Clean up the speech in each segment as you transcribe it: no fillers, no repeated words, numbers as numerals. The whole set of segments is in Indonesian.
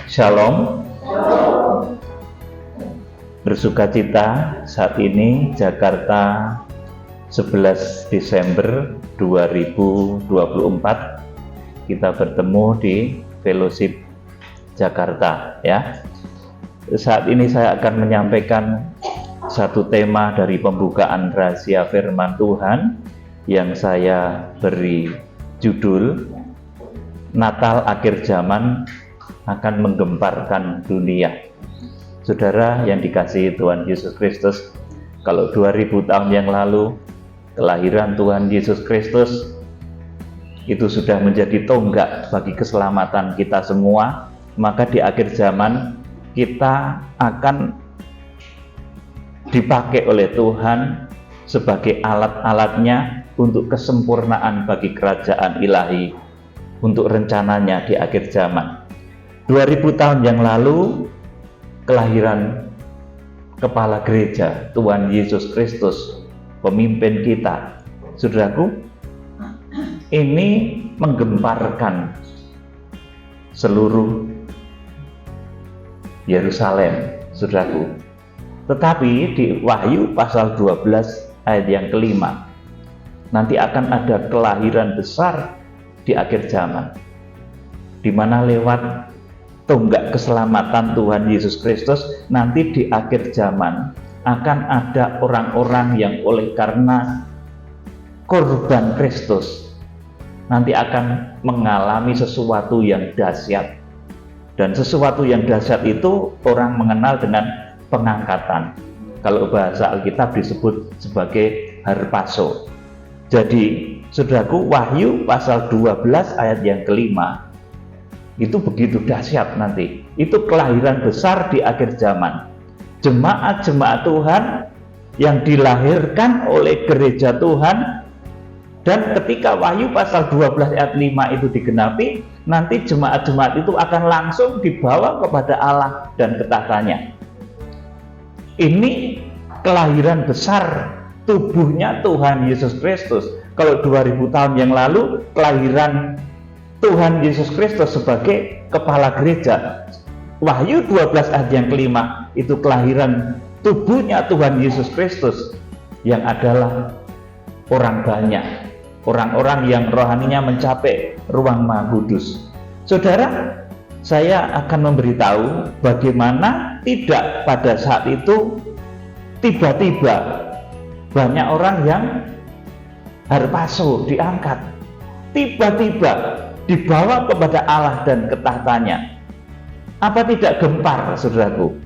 Shalom. Bersukacita saat ini Jakarta 11 Desember 2024 kita bertemu di Fellowship Jakarta ya. Saat ini saya akan menyampaikan satu tema dari pembukaan rahasia firman Tuhan yang saya beri judul Natal akhir zaman akan menggemparkan dunia. Saudara yang dikasihi Tuhan Yesus Kristus, kalau 2000 tahun yang lalu kelahiran Tuhan Yesus Kristus itu sudah menjadi tonggak bagi keselamatan kita semua, maka di akhir zaman kita akan dipakai oleh Tuhan sebagai alat-alatnya untuk kesempurnaan bagi kerajaan ilahi, untuk rencananya di akhir zaman. 2000 tahun yang lalu kelahiran kepala gereja Tuhan Yesus Kristus, pemimpin kita, saudaraku, ini menggemparkan seluruh Yerusalem, saudaraku. Tetapi di Wahyu pasal 12 ayat yang kelima, nanti akan ada kelahiran besar di akhir zaman, di mana lewat tonggak keselamatan Tuhan Yesus Kristus, nanti di akhir zaman akan ada orang-orang yang oleh karena korban Kristus nanti akan mengalami sesuatu yang dahsyat. Dan sesuatu yang dahsyat itu orang mengenal dengan pengangkatan. Kalau bahasa Alkitab disebut sebagai harpazo. Jadi, saudaraku, Wahyu pasal 12 ayat yang kelima itu begitu dahsyat nanti. Itu kelahiran besar di akhir zaman. Jemaat-jemaat Tuhan yang dilahirkan oleh gereja Tuhan, dan ketika Wahyu pasal 12 ayat 5 itu digenapi, nanti jemaat-jemaat itu akan langsung dibawa kepada Allah dan ketahtanya. Ini kelahiran besar tubuhnya Tuhan Yesus Kristus. Kalau 2000 tahun yang lalu kelahiran Tuhan Yesus Kristus sebagai kepala gereja, Wahyu 12 ayat yang kelima itu kelahiran tubuhnya Tuhan Yesus Kristus yang adalah orang banyak, orang-orang yang rohaninya mencapai ruang Maha Kudus. Saudara, saya akan memberitahu bagaimana tidak pada saat itu tiba-tiba banyak orang yang harpazo diangkat, tiba-tiba dibawa kepada Allah dan ketahtanya. Apa tidak gempar, saudaraku?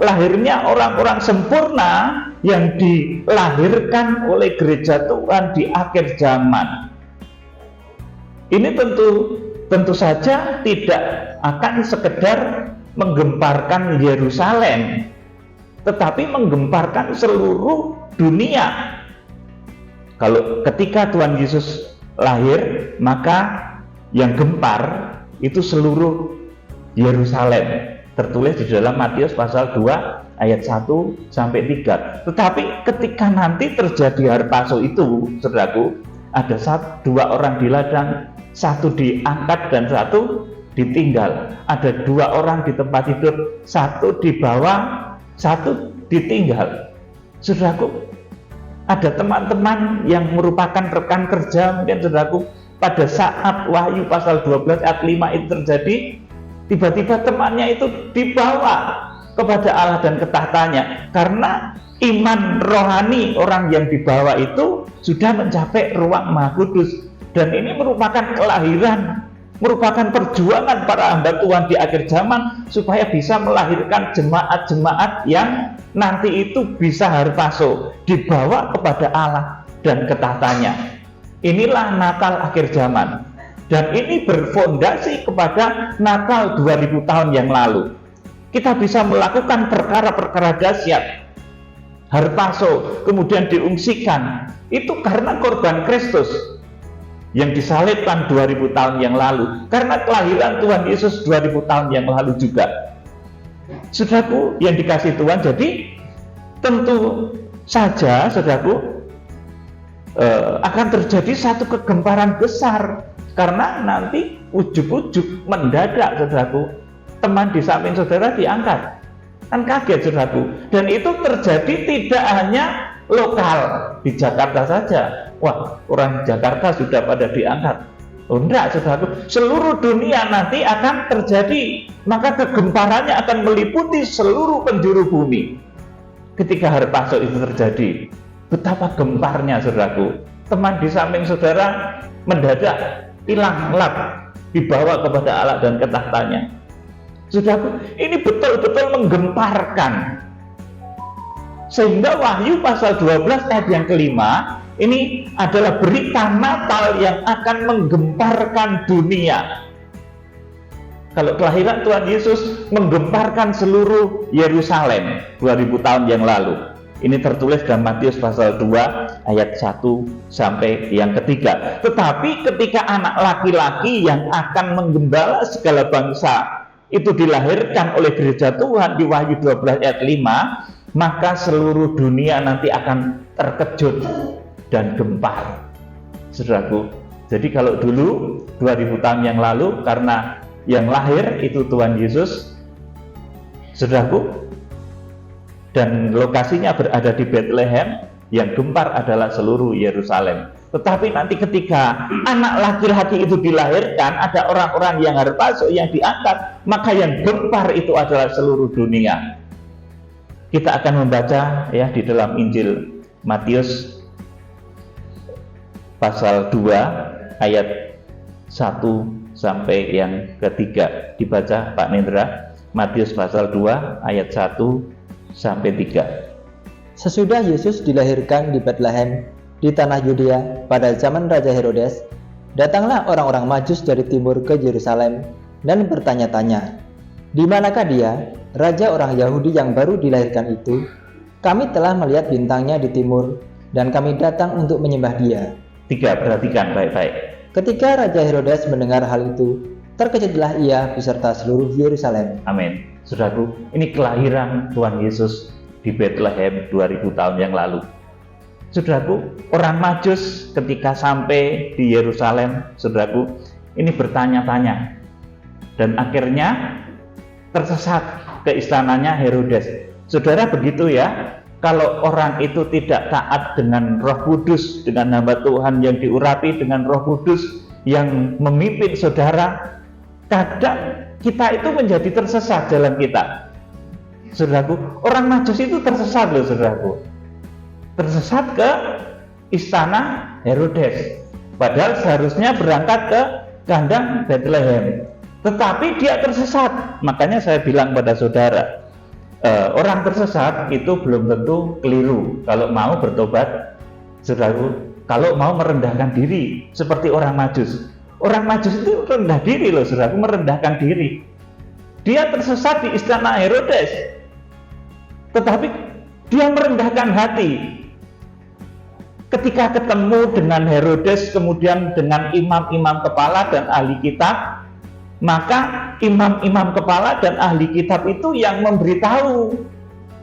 Lahirnya orang-orang sempurna yang dilahirkan oleh gereja Tuhan di akhir zaman. Ini tentu saja tidak akan sekedar menggemparkan Yerusalem, tetapi menggemparkan seluruh dunia. Kalau ketika Tuhan Yesus lahir, maka yang gempar itu seluruh Yerusalem. Tertulis di dalam Matius pasal 2 ayat 1 sampai 3. Tetapi ketika nanti terjadi harpazo itu, saudaraku, ada dua orang di ladang, satu diangkat dan satu ditinggal. Ada dua orang di tempat tidur, satu dibawa, satu ditinggal. Saudaraku, ada teman-teman yang merupakan rekan kerja, mungkin saudaraku, pada saat Wahyu pasal 12 ayat 5 itu terjadi, tiba-tiba temannya itu dibawa kepada Allah dan ketahtanya, karena iman rohani orang yang dibawa itu sudah mencapai ruang Maha Kudus. Dan ini merupakan kelahiran, merupakan perjuangan para hamba Tuhan di akhir zaman supaya bisa melahirkan jemaat-jemaat yang nanti itu bisa harpazo, dibawa kepada Allah dan ketahtanya. Inilah Natal akhir zaman, dan ini berfondasi kepada Natal 2000 tahun yang lalu. Kita bisa melakukan perkara-perkara dahsyat, harpazo, kemudian diungsikan, itu karena korban Kristus yang disalibkan 2000 tahun yang lalu, karena kelahiran Tuhan Yesus 2000 tahun yang lalu juga. Saudaraku yang dikasihi Tuhan, jadi tentu saja, saudaraku, akan terjadi satu kegemparan besar, karena nanti ujuk-ujuk mendadak, saudaraku, teman di samping saudara diangkat. Kan kaget, saudaraku. Dan itu terjadi tidak hanya lokal di Jakarta saja. Wah, orang Jakarta sudah pada diangkat. Oh enggak, saudaraku, seluruh dunia nanti akan terjadi, maka kegemparannya akan meliputi seluruh penjuru bumi. Ketika hari Paskah itu terjadi, betapa gemparnya, saudaraku. Teman di samping saudara mendadak hilang lap, dibawa kepada Allah dan ke tahtanya. Saudaraku, ini betul-betul menggemparkan. Sehingga Wahyu pasal 12 ayat yang kelima, ini adalah berita Natal yang akan menggemparkan dunia. Kalau kelahiran Tuhan Yesus menggemparkan seluruh Yerusalem 2000 tahun yang lalu. Ini tertulis dalam Matius pasal 2 ayat 1 sampai yang ketiga. Tetapi ketika anak laki-laki yang akan menggembala segala bangsa itu dilahirkan oleh gereja Tuhan di Wahyu 12 ayat 5, maka seluruh dunia nanti akan terkejut dan gempar, saudaraku. Jadi kalau dulu 2000 tahun yang lalu karena yang lahir itu Tuhan Yesus, saudaraku, dan lokasinya berada di Bethlehem, yang gempar adalah seluruh Yerusalem. Tetapi nanti ketika anak laki-laki itu dilahirkan, ada orang-orang yang harpaso yang diangkat, maka yang gempar itu adalah seluruh dunia. Kita akan membaca ya di dalam Injil Matius pasal 2 ayat 1 sampai yang ketiga. Dibaca Pak Nindra, Matius pasal 2 ayat 1 sampai 3. Sesudah Yesus dilahirkan di Bethlehem di tanah Yudea pada zaman Raja Herodes, datanglah orang-orang Majus dari timur ke Yerusalem dan bertanya-tanya, "Di manakah dia, raja orang Yahudi yang baru dilahirkan itu? Kami telah melihat bintangnya di timur dan kami datang untuk menyembah dia." 3, perhatikan baik-baik. Ketika Raja Herodes mendengar hal itu, terkejutlah ia beserta seluruh Yerusalem. Amin. Saudaraku, ini kelahiran Tuhan Yesus di Bethlehem 2000 tahun yang lalu. Saudaraku, orang Majus ketika sampai di Yerusalem, saudaraku, ini bertanya-tanya dan akhirnya tersesat ke istananya Herodes. Saudara, begitu ya, kalau orang itu tidak taat dengan Roh Kudus, dengan hamba Tuhan yang diurapi dengan Roh Kudus yang memimpin saudara, kadang kita itu menjadi tersesat jalan kita. Saudaraku, orang Majus itu tersesat loh, saudaraku. Tersesat ke istana Herodes. Padahal seharusnya berangkat ke kandang Bethlehem. Tetapi dia tersesat. Makanya saya bilang pada saudara, orang tersesat itu belum tentu keliru kalau mau bertobat, saudaraku. Kalau mau merendahkan diri seperti orang Majus. Orang Majus itu rendah diri loh, saudaraku, merendahkan diri. Dia tersesat di istana Herodes. Tetapi dia merendahkan hati. Ketika ketemu dengan Herodes, kemudian dengan imam-imam kepala dan ahli kitab, maka imam-imam kepala dan ahli kitab itu yang memberitahu.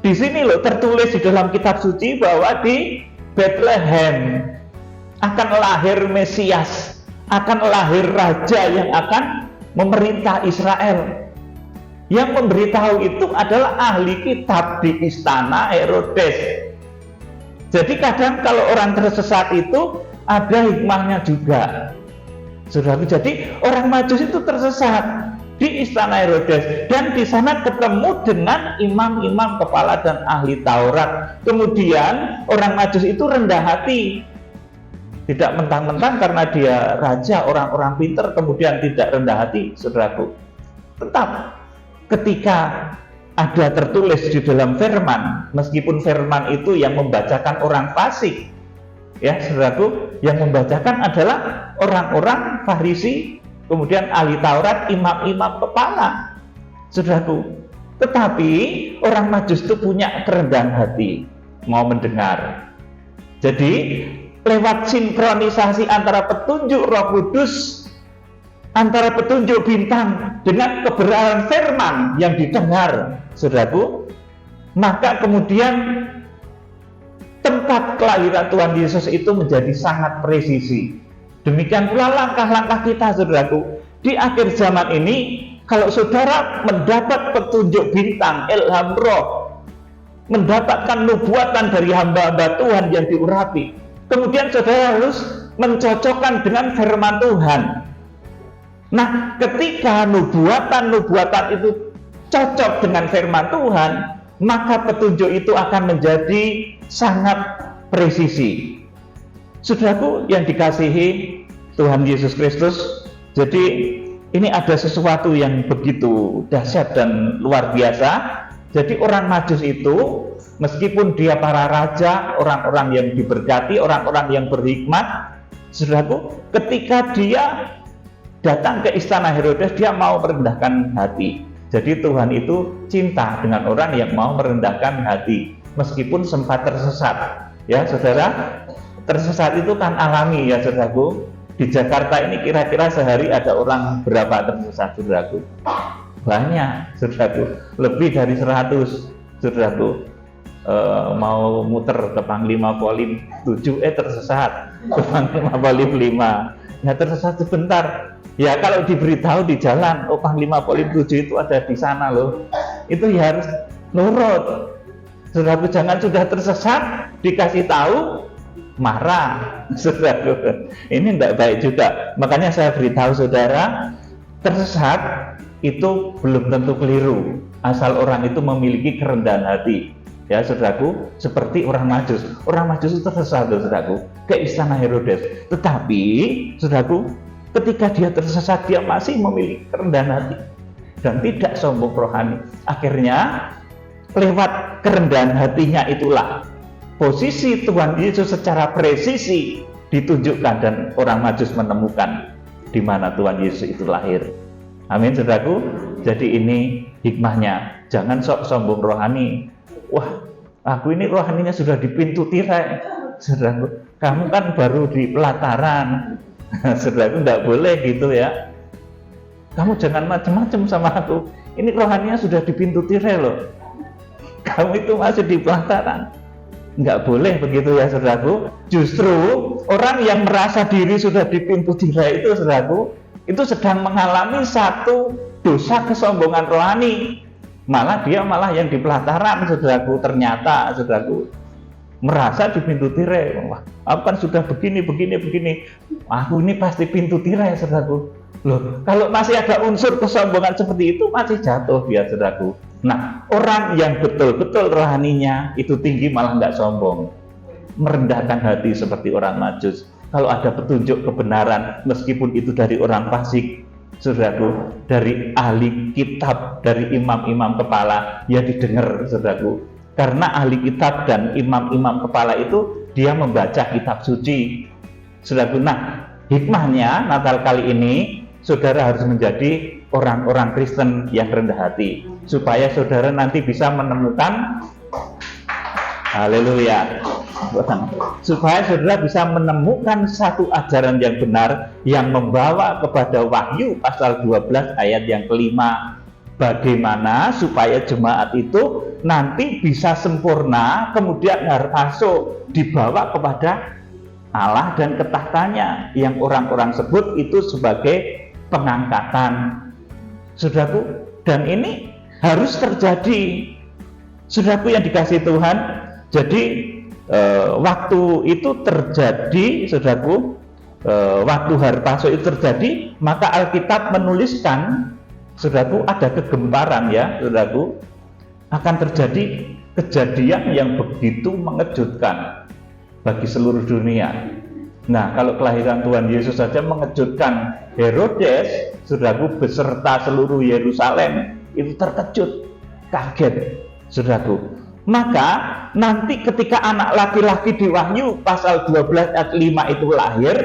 Di sini loh tertulis di dalam kitab suci bahwa di Bethlehem akan lahir Mesias, akan lahir raja yang akan memerintah Israel. Yang memberitahu itu adalah ahli kitab di istana Herodes. Jadi kadang kalau orang tersesat itu ada hikmahnya juga, saudaraku. Jadi orang Majus itu tersesat di istana Herodes dan di sana ketemu dengan imam-imam kepala dan ahli Taurat. Kemudian orang Majus itu rendah hati, tidak mentang-mentang karena dia raja, orang-orang pintar kemudian tidak rendah hati, saudaraku. Tetap ketika ada tertulis di dalam firman, meskipun firman itu yang membacakan orang fasik, ya saudaraku, yang membacakan adalah orang-orang Farisi, kemudian ahli Taurat, imam-imam kepala, saudaraku. Tetapi orang Majus itu punya kerendahan hati, mau mendengar. Jadi lewat sinkronisasi antara petunjuk Roh Kudus, antara petunjuk bintang dengan kebenaran firman yang didengar, saudaraku, maka kemudian tempat kelahiran Tuhan Yesus itu menjadi sangat presisi. Demikian pula langkah-langkah kita, saudaraku. Di akhir zaman ini, kalau saudara mendapat petunjuk bintang, ilham roh, mendapatkan nubuatan dari hamba-hamba Tuhan yang diurapi, kemudian saudara harus mencocokkan dengan firman Tuhan. Nah, ketika nubuatan itu cocok dengan firman Tuhan, maka petunjuk itu akan menjadi sangat presisi. Saudaraku yang dikasihi Tuhan Yesus Kristus, jadi ini ada sesuatu yang begitu dahsyat dan luar biasa. Jadi orang Majus itu, meskipun dia para raja, orang-orang yang diberkati, orang-orang yang berhikmat, saudaraku, ketika dia datang ke istana Herodes, dia mau merendahkan hati. Jadi Tuhan itu cinta dengan orang yang mau merendahkan hati, meskipun sempat tersesat. Ya saudara, tersesat itu kan alami ya saudaraku. Di Jakarta ini kira-kira sehari ada orang berapa tersesat saudaraku? Banyak saudaraku, lebih dari 100 saudaraku. Mau muter ke Panglima Polim 7 tersesat ke Panglima Polim 5, ya tersesat sebentar. Ya kalau diberitahu di jalan, oh Panglima Polim 7 itu ada di sana loh, itu ya harus nurut. Saudaraku, jangan sudah tersesat dikasih tahu marah. Saudaraku, ini tidak baik juga. Makanya saya beritahu saudara, tersesat itu belum tentu keliru, asal orang itu memiliki kerendahan hati. Ya saudaraku, seperti orang Majus. Orang Majus itu tersesat saudaraku ke istana Herodes. Tetapi saudaraku, ketika dia tersesat, dia masih memiliki kerendahan hati dan tidak sombong rohani. Akhirnya lewat kerendahan hatinya itulah posisi Tuhan Yesus secara presisi ditunjukkan, dan orang Majus menemukan di mana Tuhan Yesus itu lahir. Amin saudaraku. Jadi ini hikmahnya, jangan sok sombong rohani. Wah, aku ini rohaninya sudah di pintu tirai. Saudaraku, kamu kan baru di pelataran. Saudaraku, tidak boleh gitu ya. Kamu jangan macam-macam sama aku. Ini rohaninya sudah di pintu tirai loh. Kamu itu masih di pelataran. Nggak boleh begitu ya saudaraku. Justru orang yang merasa diri sudah di pintu tirai itu saudaraku, itu sedang mengalami satu dosa kesombongan rohani. Dia malah yang di pelataran saudaraku. Ternyata saudaraku merasa di pintu tirai. Wah, aku kan sudah begini. Aku ini pasti pintu tirai saudaraku. Loh, kalau masih ada unsur kesombongan seperti itu, masih jatuh dia saudaraku. Nah, orang yang betul-betul rohaninya itu tinggi malah nggak sombong, merendahkan hati seperti orang Majus. Kalau ada petunjuk kebenaran, meskipun itu dari orang fasik, saudaraku, dari ahli kitab, dari imam-imam kepala, ya didengar saudaraku. Karena ahli kitab dan imam-imam kepala itu dia membaca kitab suci, saudaraku. Nah, hikmahnya Natal kali ini saudara harus menjadi orang-orang Kristen yang rendah hati, supaya saudara nanti bisa menemukan, haleluya, supaya saudara bisa menemukan satu ajaran yang benar yang membawa kepada Wahyu pasal 12 ayat yang kelima. Bagaimana supaya jemaat itu nanti bisa sempurna, kemudian masuk dibawa kepada Allah dan ketahtanya, yang orang-orang sebut itu sebagai pengangkatan, saudaraku. Dan ini harus terjadi, saudaraku yang dikasihi Tuhan. Jadi waktu itu terjadi, saudaraku, waktu hari Paskah itu terjadi, maka Alkitab menuliskan, saudaraku, ada kegemparan ya, saudaraku, akan terjadi kejadian yang begitu mengejutkan bagi seluruh dunia. Nah, kalau kelahiran Tuhan Yesus saja mengejutkan Herodes, saudaraku, beserta seluruh Yerusalem itu terkejut, kaget, saudaraku. Maka nanti ketika anak laki-laki di Wahyu pasal 12 ayat 5 itu lahir,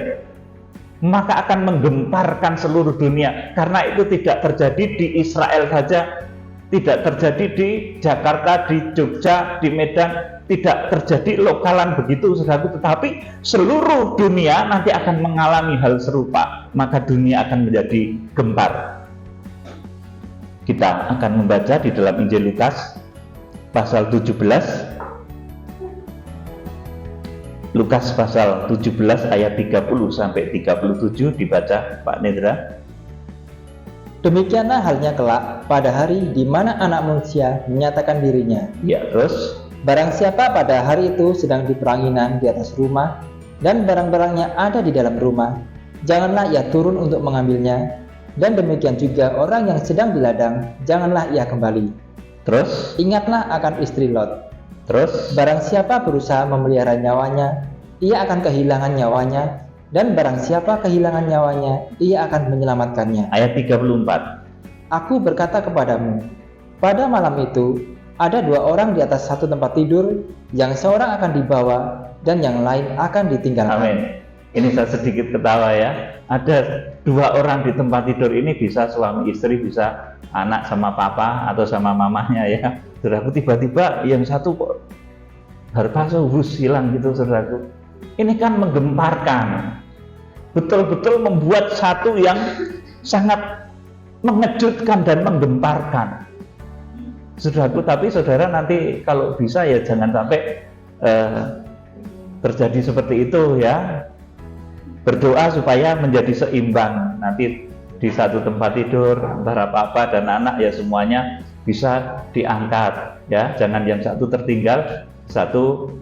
maka akan menggemparkan seluruh dunia. Karena itu tidak terjadi di Israel saja, tidak terjadi di Jakarta, di Jogja, di Medan, tidak terjadi lokalan begitu saudaraku, tetapi seluruh dunia nanti akan mengalami hal serupa. Maka dunia akan menjadi gempar. Kita akan membaca di dalam Injil Lukas pasal 17, Lukas pasal 17 ayat 30 sampai 37, dibaca Pak Nedra. Demikianlah halnya kelak pada hari di mana anak manusia menyatakan dirinya. Ya, terus Barang siapa pada hari itu sedang di peranginan di atas rumah dan barang-barangnya ada di dalam rumah, janganlah ia turun untuk mengambilnya. Dan demikian juga orang yang sedang di ladang, janganlah ia kembali. terus Ingatlah akan istri Lot. terus Barang siapa berusaha memelihara nyawanya, ia akan kehilangan nyawanya. Dan barang siapa kehilangan nyawanya, ia akan menyelamatkannya. ayat 34. Aku berkata kepadamu, pada malam itu ada dua orang di atas satu tempat tidur, yang seorang akan dibawa dan yang lain akan ditinggalkan. Amin. Ini saya sedikit ketawa ya. Ada dua orang di tempat tidur ini, bisa suami istri, bisa anak sama papa atau sama mamanya ya. Saudaraku, tiba-tiba yang satu kok harpaso hilang gitu, saudaraku. Ini kan menggemparkan. Betul-betul membuat satu yang sangat mengejutkan dan menggemparkan. Saudaraku, tapi saudara nanti kalau bisa ya jangan sampai terjadi seperti itu ya. Berdoa supaya menjadi seimbang. Nanti di satu tempat tidur antara papa dan anak ya semuanya bisa diangkat ya. Jangan yang satu tertinggal, satu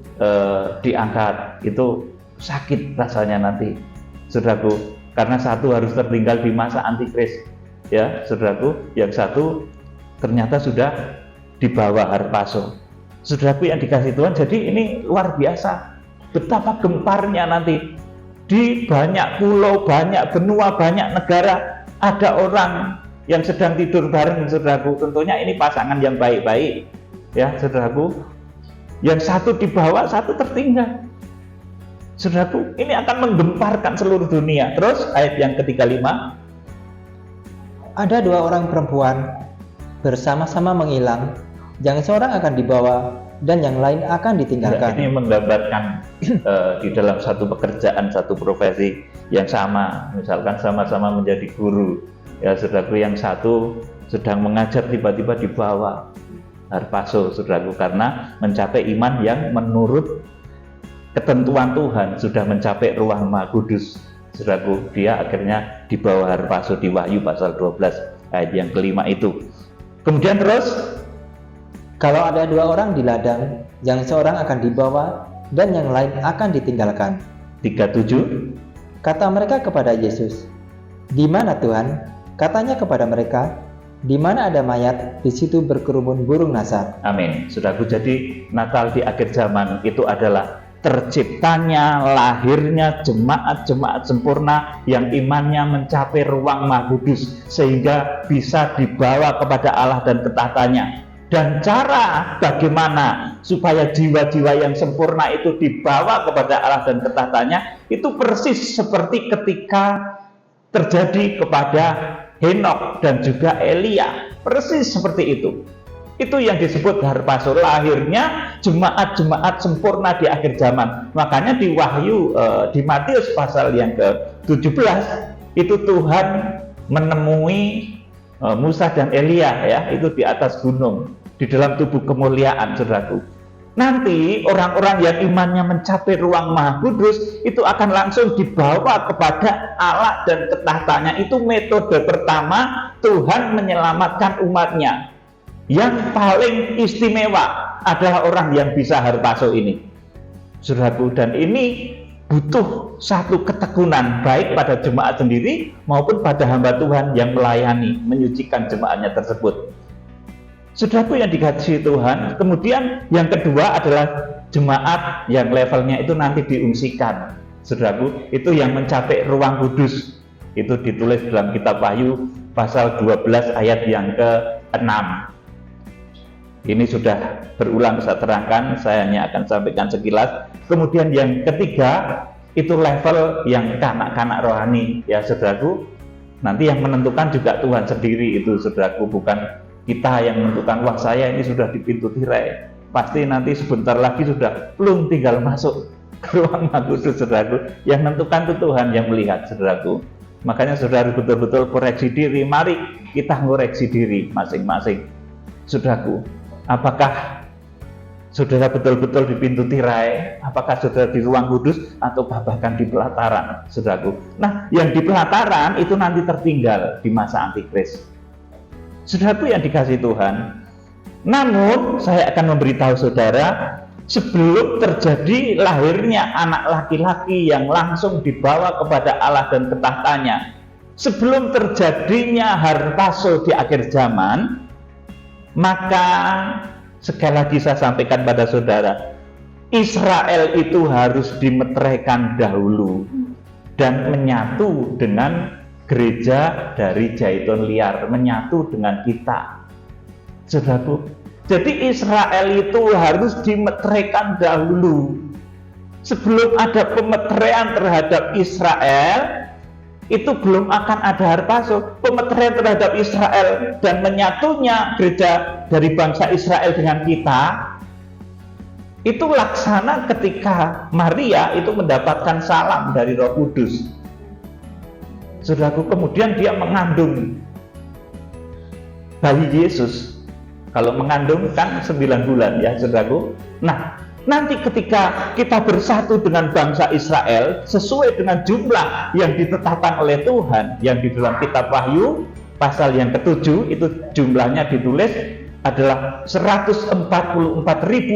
diangkat. Itu sakit rasanya nanti, saudaraku. Karena satu harus tertinggal di masa antikris ya, saudaraku. Yang satu ternyata sudah dibawa harpaso. Saudaraku yang dikasih Tuhan, jadi ini luar biasa. Betapa gemparnya nanti di banyak pulau, banyak benua, banyak negara ada orang yang sedang tidur bareng, saudaraku. Tentunya ini pasangan yang baik-baik ya, saudaraku. Yang satu dibawa, satu tertinggal. Saudaraku, ini akan menggemparkan seluruh dunia. Terus ayat yang ke-35. Ada dua orang perempuan bersama-sama menghilang, yang seorang akan dibawa dan yang lain akan ditinggalkan. Ini menggambarkan di dalam satu pekerjaan, satu profesi yang sama, misalkan sama-sama menjadi guru ya, saudaraku. Yang satu sedang mengajar, tiba-tiba dibawa harpaso, saudaraku, karena mencapai iman yang menurut ketentuan Tuhan, sudah mencapai ruang Maha Kudus, saudaraku. Dia akhirnya dibawa harpaso di Wahyu pasal 12 ayat yang kelima itu. Kemudian terus, kalau ada dua orang di ladang, yang seorang akan dibawa dan yang lain akan ditinggalkan. 37. Kata mereka kepada Yesus, "Di mana Tuhan?" Katanya kepada mereka, "Di mana ada mayat, di situ berkerumun burung nasar." Amin. Saudaraku, jadi Natal di akhir zaman itu adalah terciptanya, lahirnya jemaat-jemaat sempurna yang imannya mencapai ruang Maha Kudus sehingga bisa dibawa kepada Allah dan ke tahtanya. Dan cara bagaimana supaya jiwa-jiwa yang sempurna itu dibawa kepada Allah dan ke tahtanya itu persis seperti ketika terjadi kepada Henokh dan juga Elia. Persis seperti itu. Itu yang disebut harpaso, lahirnya jemaat-jemaat sempurna di akhir zaman. Makanya di Wahyu, di Matius pasal yang ke-17 itu Tuhan menemui Musa dan Elia ya, itu di atas gunung, di dalam tubuh kemuliaan, saudaraku. Nanti orang-orang yang imannya mencapai ruang Maha Kudus itu akan langsung dibawa kepada Allah dan ke tahtanya. Itu metode pertama Tuhan menyelamatkan umatnya. Yang paling istimewa adalah orang yang bisa harpaso ini, saudaraku. Dan ini butuh satu ketekunan baik pada jemaat sendiri maupun pada hamba Tuhan yang melayani, menyucikan jemaatnya tersebut. Saudaraku yang dikasihi Tuhan, kemudian yang kedua adalah jemaat yang levelnya itu nanti diungsikan. Saudaraku, itu yang mencapai ruang kudus. Itu ditulis dalam kitab Wahyu pasal 12 ayat yang ke-6. Ini sudah berulang saya terangkan, saya hanya akan sampaikan sekilas. Kemudian yang ketiga, itu level yang kanak-kanak rohani ya, saudaraku. Nanti yang menentukan juga Tuhan sendiri itu, saudaraku, bukan kita yang menentukan. Wah, saya ini sudah di pintu tirai, pasti nanti sebentar lagi sudah belum tinggal masuk ke ruang Maha Kudus, saudaraku. Yang menentukan itu Tuhan yang melihat, saudaraku. Makanya saudara betul-betul koreksi diri. Mari kita ngoreksi diri masing-masing, saudaraku. Apakah Saudara betul-betul di pintu tirai, apakah saudara di ruang kudus atau bahkan di pelataran, saudaraku. Nah, yang di pelataran itu nanti tertinggal di masa antikris. Saudaraku yang dikasihi Tuhan. Namun, saya akan memberitahu saudara, sebelum terjadi lahirnya anak laki-laki yang langsung dibawa kepada Allah dan ke tahtanya, sebelum terjadinya harpazo di akhir zaman, maka sekali lagi saya sampaikan pada saudara, Israel itu harus dimeteraikan dahulu dan menyatu dengan gereja dari Zaitun liar, menyatu dengan kita, saudaraku. Jadi Israel itu harus dimeteraikan dahulu. Sebelum ada pemeteraian terhadap Israel, itu belum akan ada harpazo. Pemeteraian terhadap Israel dan menyatunya gereja dari bangsa Israel dengan kita, itu laksana ketika Maria itu mendapatkan salam dari Roh Kudus. Saudaraku, kemudian dia mengandung bayi Yesus. Kalau mengandung kan 9 bulan ya, saudaraku. Nah, nanti ketika kita bersatu dengan bangsa Israel sesuai dengan jumlah yang ditetapkan oleh Tuhan, yang di dalam kitab Wahyu pasal yang ke-7 itu jumlahnya ditulis adalah 144.000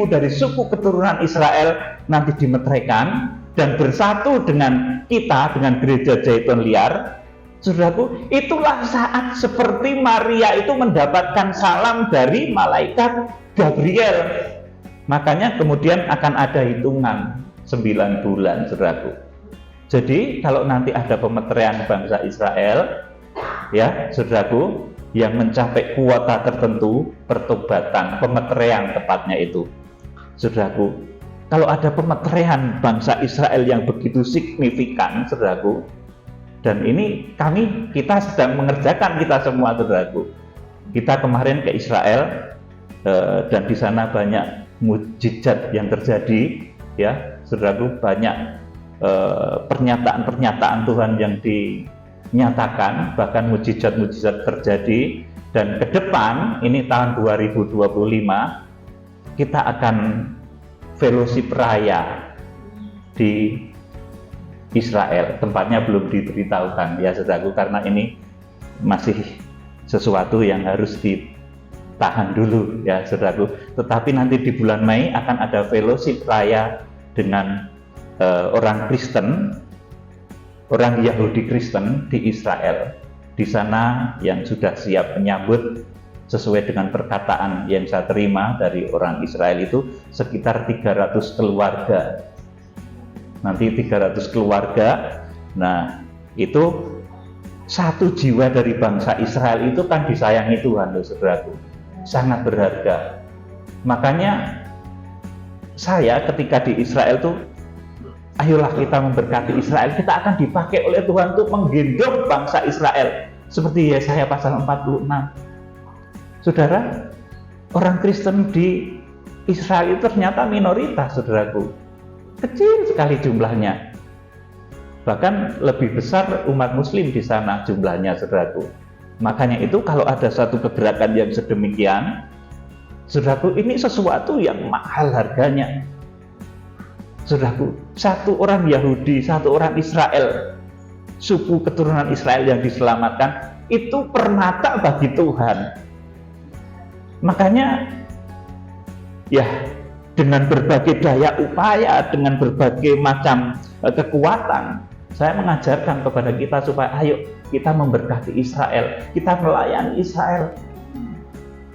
dari suku keturunan Israel nanti dimeteraikan dan bersatu dengan kita, dengan gereja Zaitun liar. Saudaraku, itulah saat seperti Maria itu mendapatkan salam dari malaikat Gabriel. Makanya kemudian akan ada hitungan 9 bulan, saudaraku. Jadi kalau nanti ada pemeteraian bangsa Israel, ya saudaraku, yang mencapai kuota tertentu, pertobatan, pemeteraian tepatnya itu, saudaraku, kalau ada pemeteraian bangsa Israel yang begitu signifikan, saudaraku, dan ini kita sedang mengerjakan, kita semua, saudaraku. Kita kemarin ke Israel dan di sana banyak mujizat yang terjadi, ya saudaraku, banyak pernyataan-pernyataan Tuhan yang dinyatakan, bahkan mujizat-mujizat terjadi. Dan ke depan ini tahun 2025 kita akan fellowship raya di Israel. Tempatnya belum diberitahukan ya saudaraku, karena ini masih sesuatu yang harus ditahan dulu ya saudaraku. Tetapi nanti di bulan Mei akan ada fellowship raya dengan orang Kristen, orang Yahudi Kristen di Israel. Di sana yang sudah siap menyambut sesuai dengan perkataan yang saya terima dari orang Israel itu sekitar 300 keluarga. Nanti 300 keluarga. Nah, itu satu jiwa dari bangsa Israel itu kan disayangi Tuhan loh saudaraku. Sangat berharga. Makanya saya ketika di Israel tuh, ayolah kita memberkati Israel. Kita akan dipakai oleh Tuhan untuk menggendong bangsa Israel. Seperti Yesaya pasal 46. Saudara, orang Kristen di Israel itu ternyata minoritas, saudaraku. Kecil sekali jumlahnya. Bahkan lebih besar umat muslim di sana jumlahnya, saudaraku. Makanya itu kalau ada satu kegerakan yang sedemikian, saudaraku, ini sesuatu yang mahal harganya. Saudaraku, satu orang Yahudi, satu orang Israel, suku keturunan Israel yang diselamatkan, itu permata bagi Tuhan. Makanya ya, dengan berbagai daya upaya, dengan berbagai macam kekuatan, saya mengajarkan kepada kita supaya ayo kita memberkati Israel, kita melayani Israel.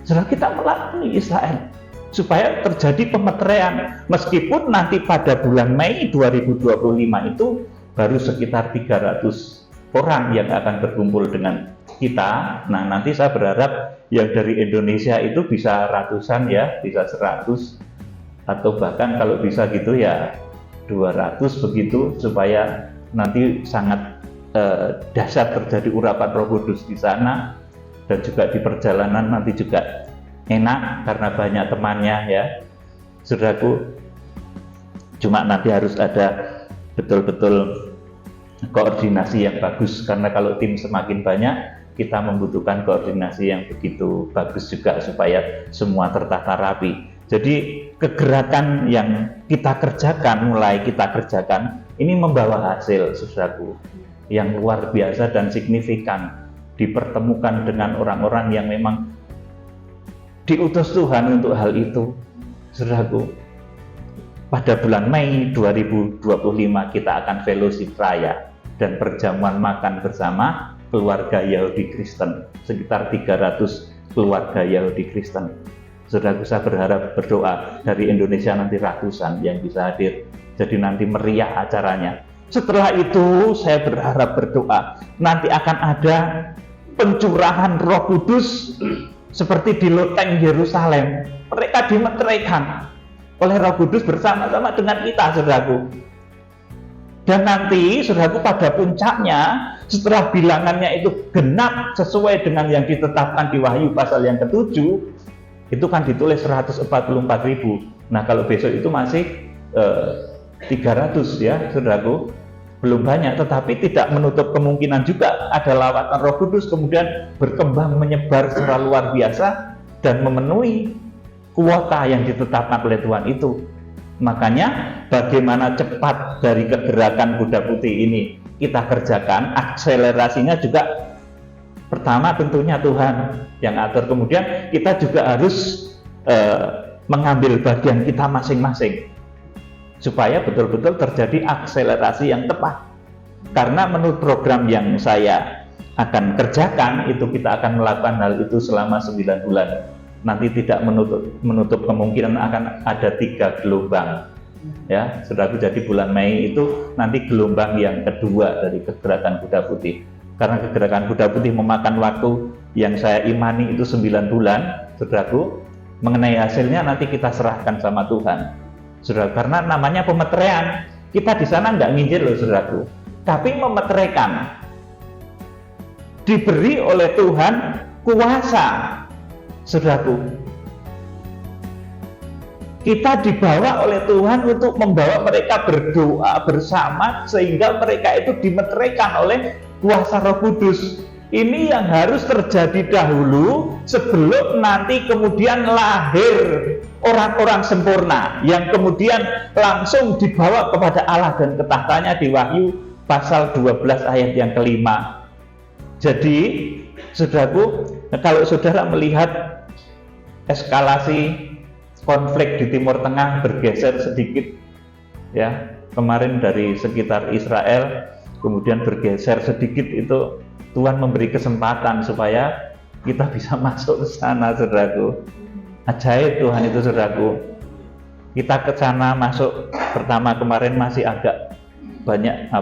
Saudara, kita melayani Israel supaya terjadi pemeteraian. Meskipun nanti pada bulan Mei 2025 itu baru sekitar 300 orang yang akan berkumpul dengan kita. Nah, nanti saya berharap yang dari Indonesia itu bisa ratusan ya, bisa 100 atau bahkan kalau bisa gitu ya 200 begitu, supaya nanti sangat dahsyat terjadi urapan Roh Kudus di sana. Dan juga di perjalanan nanti juga enak karena banyak temannya ya saudaraku. Cuma nanti harus ada betul-betul koordinasi yang bagus, karena kalau tim semakin banyak kita membutuhkan koordinasi yang begitu bagus juga supaya semua tertata rapi. Jadi kegerakan yang kita kerjakan, mulai kita kerjakan, ini membawa hasil, saudaraku, yang luar biasa dan signifikan. Dipertemukan dengan orang-orang yang memang diutus Tuhan untuk hal itu, saudaraku. Pada bulan Mei 2025 kita akan fellowship raya dan perjamuan makan bersama keluarga Yahudi Kristen, sekitar 300 keluarga Yahudi Kristen. Saudaraku, saya berdoa dari Indonesia nanti ratusan yang bisa hadir. Jadi nanti meriah acaranya. Setelah itu saya berdoa nanti akan ada pencurahan Roh Kudus seperti di loteng Yerusalem. Mereka dimeteraikan oleh Roh Kudus bersama-sama dengan kita, saudaraku. Dan nanti, saudaraku, pada puncaknya, setelah bilangannya itu genap sesuai dengan yang ditetapkan di Wahyu pasal yang ke-7, itu kan ditulis 144.000. Nah, kalau besok itu masih 300 ya, saudaraku. Belum banyak, tetapi tidak menutup kemungkinan juga ada lawatan Roh Kudus kemudian berkembang menyebar secara luar biasa dan memenuhi kuota yang ditetapkan oleh Tuhan itu. Makanya bagaimana cepat dari kegerakan kuda putih ini kita kerjakan, akselerasinya juga pertama tentunya Tuhan yang atur. Kemudian kita juga harus mengambil bagian kita masing-masing supaya betul-betul terjadi akselerasi yang tepat. Karena menurut program yang saya akan kerjakan itu kita akan melakukan hal itu selama 9 bulan. Nanti tidak menutup kemungkinan akan ada 3 gelombang. Ya, saudaraku, jadi bulan Mei itu nanti gelombang yang kedua dari kegerakan kuda putih. Karena kegerakan kuda putih memakan waktu yang saya imani itu 9 bulan, saudaraku. Mengenai hasilnya nanti kita serahkan sama Tuhan. Saudara, karena namanya pemeteraian, kita di sana nggak nginjil loh, saudaraku, tapi memeteraikan. Diberi oleh Tuhan kuasa, saudaraku. Kita dibawa oleh Tuhan untuk membawa mereka berdoa bersama sehingga mereka itu dimeteraikan oleh kuasa Roh Kudus. Ini yang harus terjadi dahulu sebelum nanti kemudian lahir orang-orang sempurna yang kemudian langsung dibawa kepada Allah dan ketahtanya di Wahyu pasal 12 ayat yang kelima. Jadi, saudaraku, kalau saudara melihat eskalasi konflik di Timur Tengah bergeser sedikit, ya, kemarin dari sekitar Israel kemudian bergeser sedikit, itu Tuhan memberi kesempatan supaya kita bisa masuk ke sana, saudaraku. Ajaib Tuhan itu, saudaraku. Kita ke sana masuk pertama kemarin masih agak banyak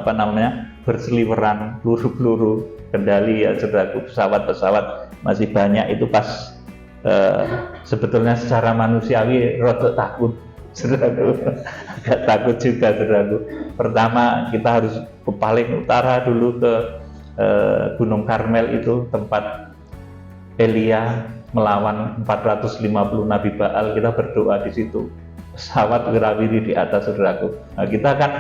berseliweran peluru-peluru kendali ya, saudaraku. Pesawat-pesawat masih banyak, itu pas sebetulnya secara manusiawi rodok takut, saudaraku. Agak takut juga, saudaraku. Pertama kita harus ke paling utara dulu ke Gunung Karmel, itu tempat Elia melawan 450 Nabi Baal. Kita berdoa di situ. Pesawat wirawiri di atas, saudaraku. Nah, kita kan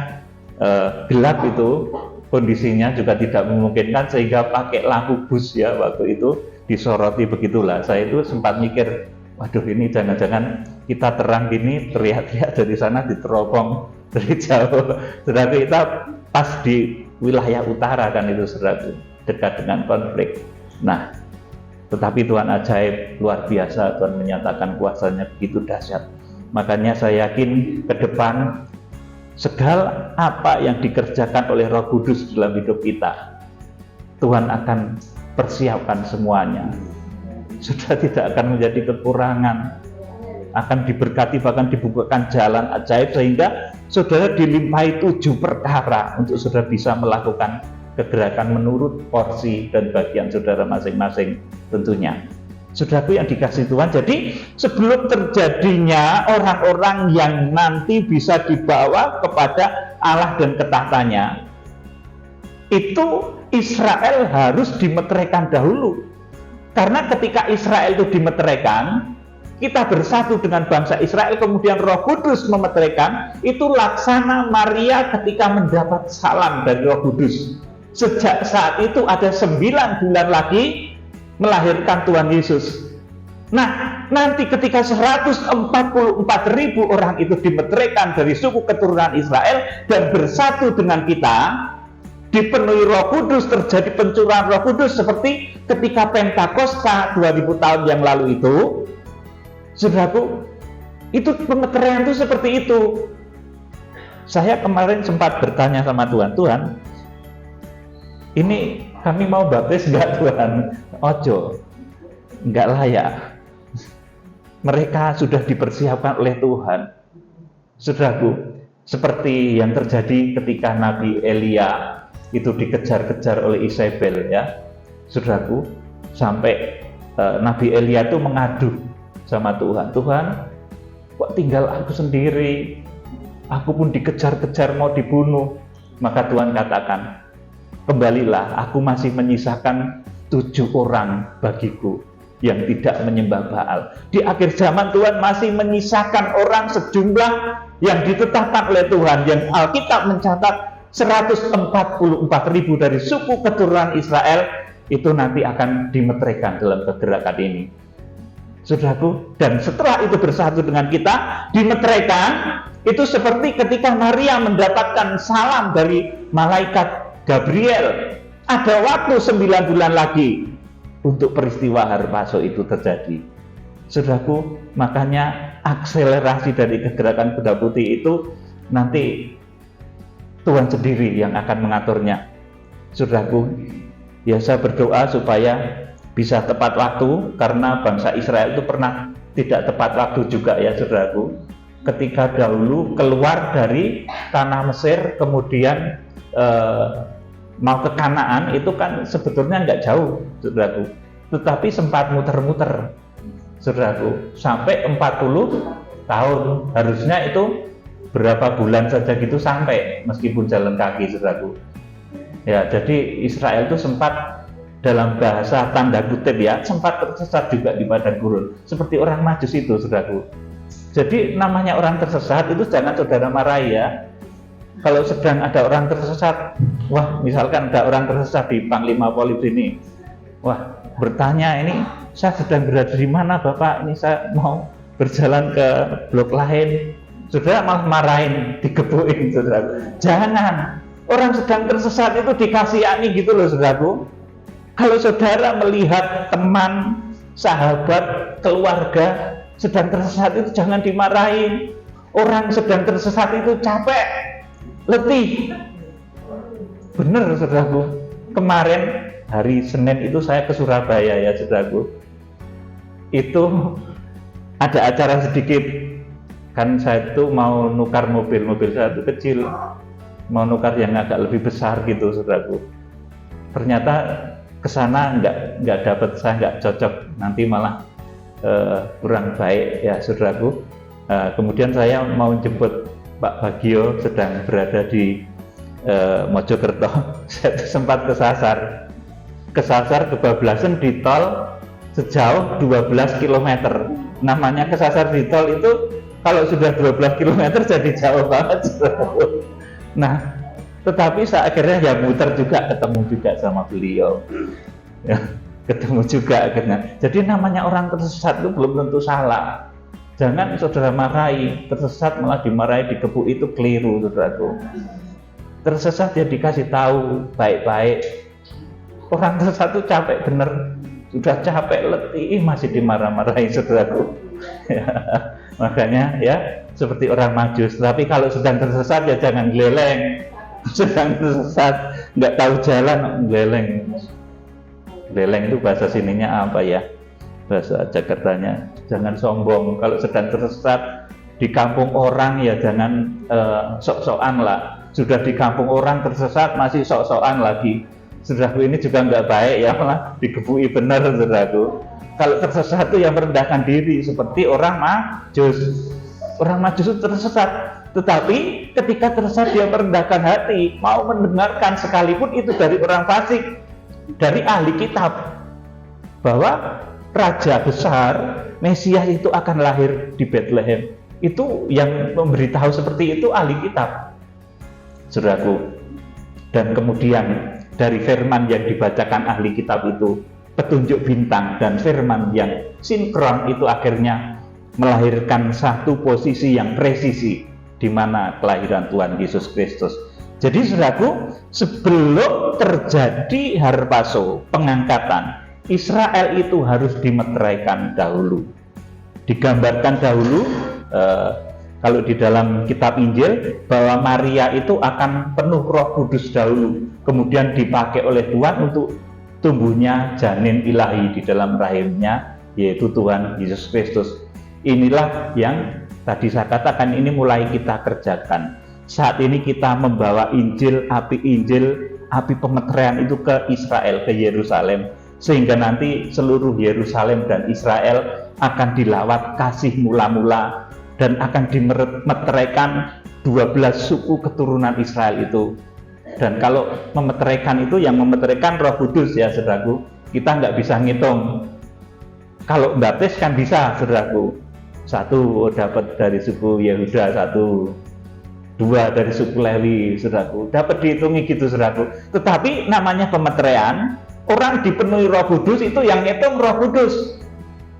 gelap itu kondisinya juga tidak memungkinkan sehingga pakai lampu bus ya waktu itu disoroti begitulah. Saya itu sempat mikir, waduh ini jangan-jangan kita terang gini teriak-teriak dari sana diteropong dari jauh. Saudaraku, kita pas di wilayah utara kan itu, saudaraku, dekat dengan konflik. Nah, tetapi Tuhan ajaib, luar biasa. Tuhan menyatakan kuasanya begitu dahsyat. Makanya saya yakin ke depan segala apa yang dikerjakan oleh Roh Kudus dalam hidup kita, Tuhan akan persiapkan semuanya. Sudah tidak akan menjadi kekurangan, akan diberkati, bahkan dibukakan jalan ajaib sehingga saudara dilimpahi 7 perkara untuk saudara bisa melakukan kegerakan menurut porsi dan bagian saudara masing-masing tentunya. Saudaraku yang dikasihi Tuhan, jadi sebelum terjadinya orang-orang yang nanti bisa dibawa kepada Allah dan ketahtanya, itu Israel harus dimeteraikan dahulu. Karena ketika Israel itu dimeteraikan, kita bersatu dengan bangsa Israel, kemudian Roh Kudus memeteraikan, itu laksana Maria ketika mendapat salam dari Roh Kudus. Sejak saat itu ada 9 bulan lagi melahirkan Tuhan Yesus. Nah, nanti ketika 144.000 orang itu dimeteraikan dari suku keturunan Israel dan bersatu dengan kita, dipenuhi Roh Kudus, terjadi pencurahan Roh Kudus seperti ketika Pentakosta 2000 tahun yang lalu itu. Saudaraku, itu pemeteraian itu seperti itu. Saya kemarin sempat bertanya sama Tuhan, ini kami mau baptis enggak Tuhan? Ojo, enggak layak. Mereka sudah dipersiapkan oleh Tuhan. Saudaraku, seperti yang terjadi ketika Nabi Elia itu dikejar-kejar oleh Isabel, ya. Saudaraku, sampai Nabi Elia itu mengadu sama Tuhan. Tuhan, kok tinggal aku sendiri? Aku pun dikejar-kejar mau dibunuh. Maka Tuhan katakan, kembalilah, aku masih menyisakan 7 orang bagiku yang tidak menyembah Baal. Di akhir zaman Tuhan masih menyisakan orang sejumlah yang ditetapkan oleh Tuhan, yang Alkitab mencatat 144.000 dari suku keturunan Israel itu nanti akan dimeteraikan dalam kegerakan ini. Saudaraku, dan setelah itu bersatu dengan kita, dimeteraikan, itu seperti ketika Maria mendapatkan salam dari malaikat Gabriel. Ada waktu 9 bulan lagi untuk peristiwa Harpaso itu terjadi. Saudaraku, makanya akselerasi dari kegerakan Kuda Putih itu nanti Tuhan sendiri yang akan mengaturnya. Saudaraku, ya saya berdoa supaya bisa tepat waktu, karena bangsa Israel itu pernah tidak tepat waktu juga ya saudaraku. Ketika dahulu keluar dari tanah Mesir kemudian mau ke Kanaan itu kan sebetulnya nggak jauh saudaraku, tetapi sempat muter-muter saudaraku sampai 40 tahun. Harusnya itu berapa bulan saja gitu sampai, meskipun jalan kaki saudaraku. Ya, jadi Israel itu sempat, dalam bahasa tanda kutip ya, sempat tersesat juga di padang gurun seperti orang Majus itu saudaraku. Jadi namanya orang tersesat itu jangan saudara marahi ya. Kalau sedang ada orang tersesat, wah misalkan ada orang tersesat di Panglima Polim ini, wah bertanya, ini saya sedang berada di mana Bapak, ini saya mau berjalan ke blok lain, saudara malah marahin, digebukin saudara. Jangan, orang sedang tersesat itu dikasihani gitu loh saudaraku. Kalau saudara melihat teman, sahabat, keluarga sedang tersesat itu jangan dimarahin. Orang sedang tersesat itu capek, letih. Bener saudaraku. Kemarin hari Senin itu saya ke Surabaya ya saudaraku. Itu ada acara sedikit. Kan saya itu mau nukar mobil saya itu kecil. Mau nukar yang agak lebih besar gitu saudaraku. Ternyata kesana nggak dapat, saya nggak cocok, nanti malah kurang baik ya saudaraku. Kemudian saya mau jemput Pak Bagio, sedang berada di Mojokerto. Saya sempat kesasar kebablasan di tol sejauh 12 km. Namanya kesasar di tol itu kalau sudah 12 km jadi jauh banget saudaraku. Nah, tetapi saya akhirnya ya muter juga, ketemu juga sama beliau ya, ketemu juga akhirnya. Jadi namanya orang tersesat itu belum tentu salah. Jangan saudara marahi, tersesat malah dimarahi, digebuk, itu keliru saudaraku. Tersesat ya dikasih tahu baik-baik. Orang tersesat itu capek bener, sudah capek letih masih dimarah-marahi saudaraku ya, makanya ya seperti orang Majus. Tapi kalau sedang tersesat ya jangan geleng. Sedang tersesat nggak tahu jalan, geleng itu bahasa sininya apa ya, bahasa Jakartanya, jangan sombong. Kalau sedang tersesat di kampung orang ya jangan sok-sokan lah. Sudah di kampung orang tersesat masih sok-sokan lagi, saudaraku, ini juga nggak baik ya, malah digebui benar saudaraku. Kalau tersesat itu yang merendahkan diri seperti orang Majus. Orang Majus itu tersesat, tetapi ketika tersesat dia merendahkan hati, mau mendengarkan sekalipun itu dari orang fasik, dari ahli kitab, bahwa raja besar Mesias itu akan lahir di Bethlehem. Itu yang memberitahu seperti itu ahli kitab saudaraku. Dan kemudian dari firman yang dibacakan ahli kitab itu petunjuk bintang dan firman yang sinkron itu akhirnya melahirkan satu posisi yang presisi di mana kelahiran Tuhan Yesus Kristus. Jadi saudaraku, sebelum terjadi harpazo, pengangkatan, Israel itu harus dimeteraikan dahulu. Digambarkan dahulu kalau di dalam kitab Injil bahwa Maria itu akan penuh Roh Kudus dahulu, kemudian dipakai oleh Tuhan untuk tumbuhnya janin ilahi di dalam rahimnya, yaitu Tuhan Yesus Kristus. Inilah yang tadi saya katakan, ini mulai kita kerjakan. Saat ini kita membawa Injil, api pemeteraian itu ke Israel, ke Yerusalem, sehingga nanti seluruh Yerusalem dan Israel akan dilawat kasih mula-mula dan akan dimeteraikan 12 suku keturunan Israel itu. Dan kalau memeteraikan itu, yang memeteraikan Roh Kudus ya saudaraku, kita nggak bisa ngitung. Kalau baptis kan bisa saudaraku, satu dapat dari suku Yehuda, satu, dua dari suku Lewi, saudaraku, dapat dihitungi gitu saudaraku. Tetapi namanya pemeteraian, orang dipenuhi Roh Kudus itu yang ngitung Roh Kudus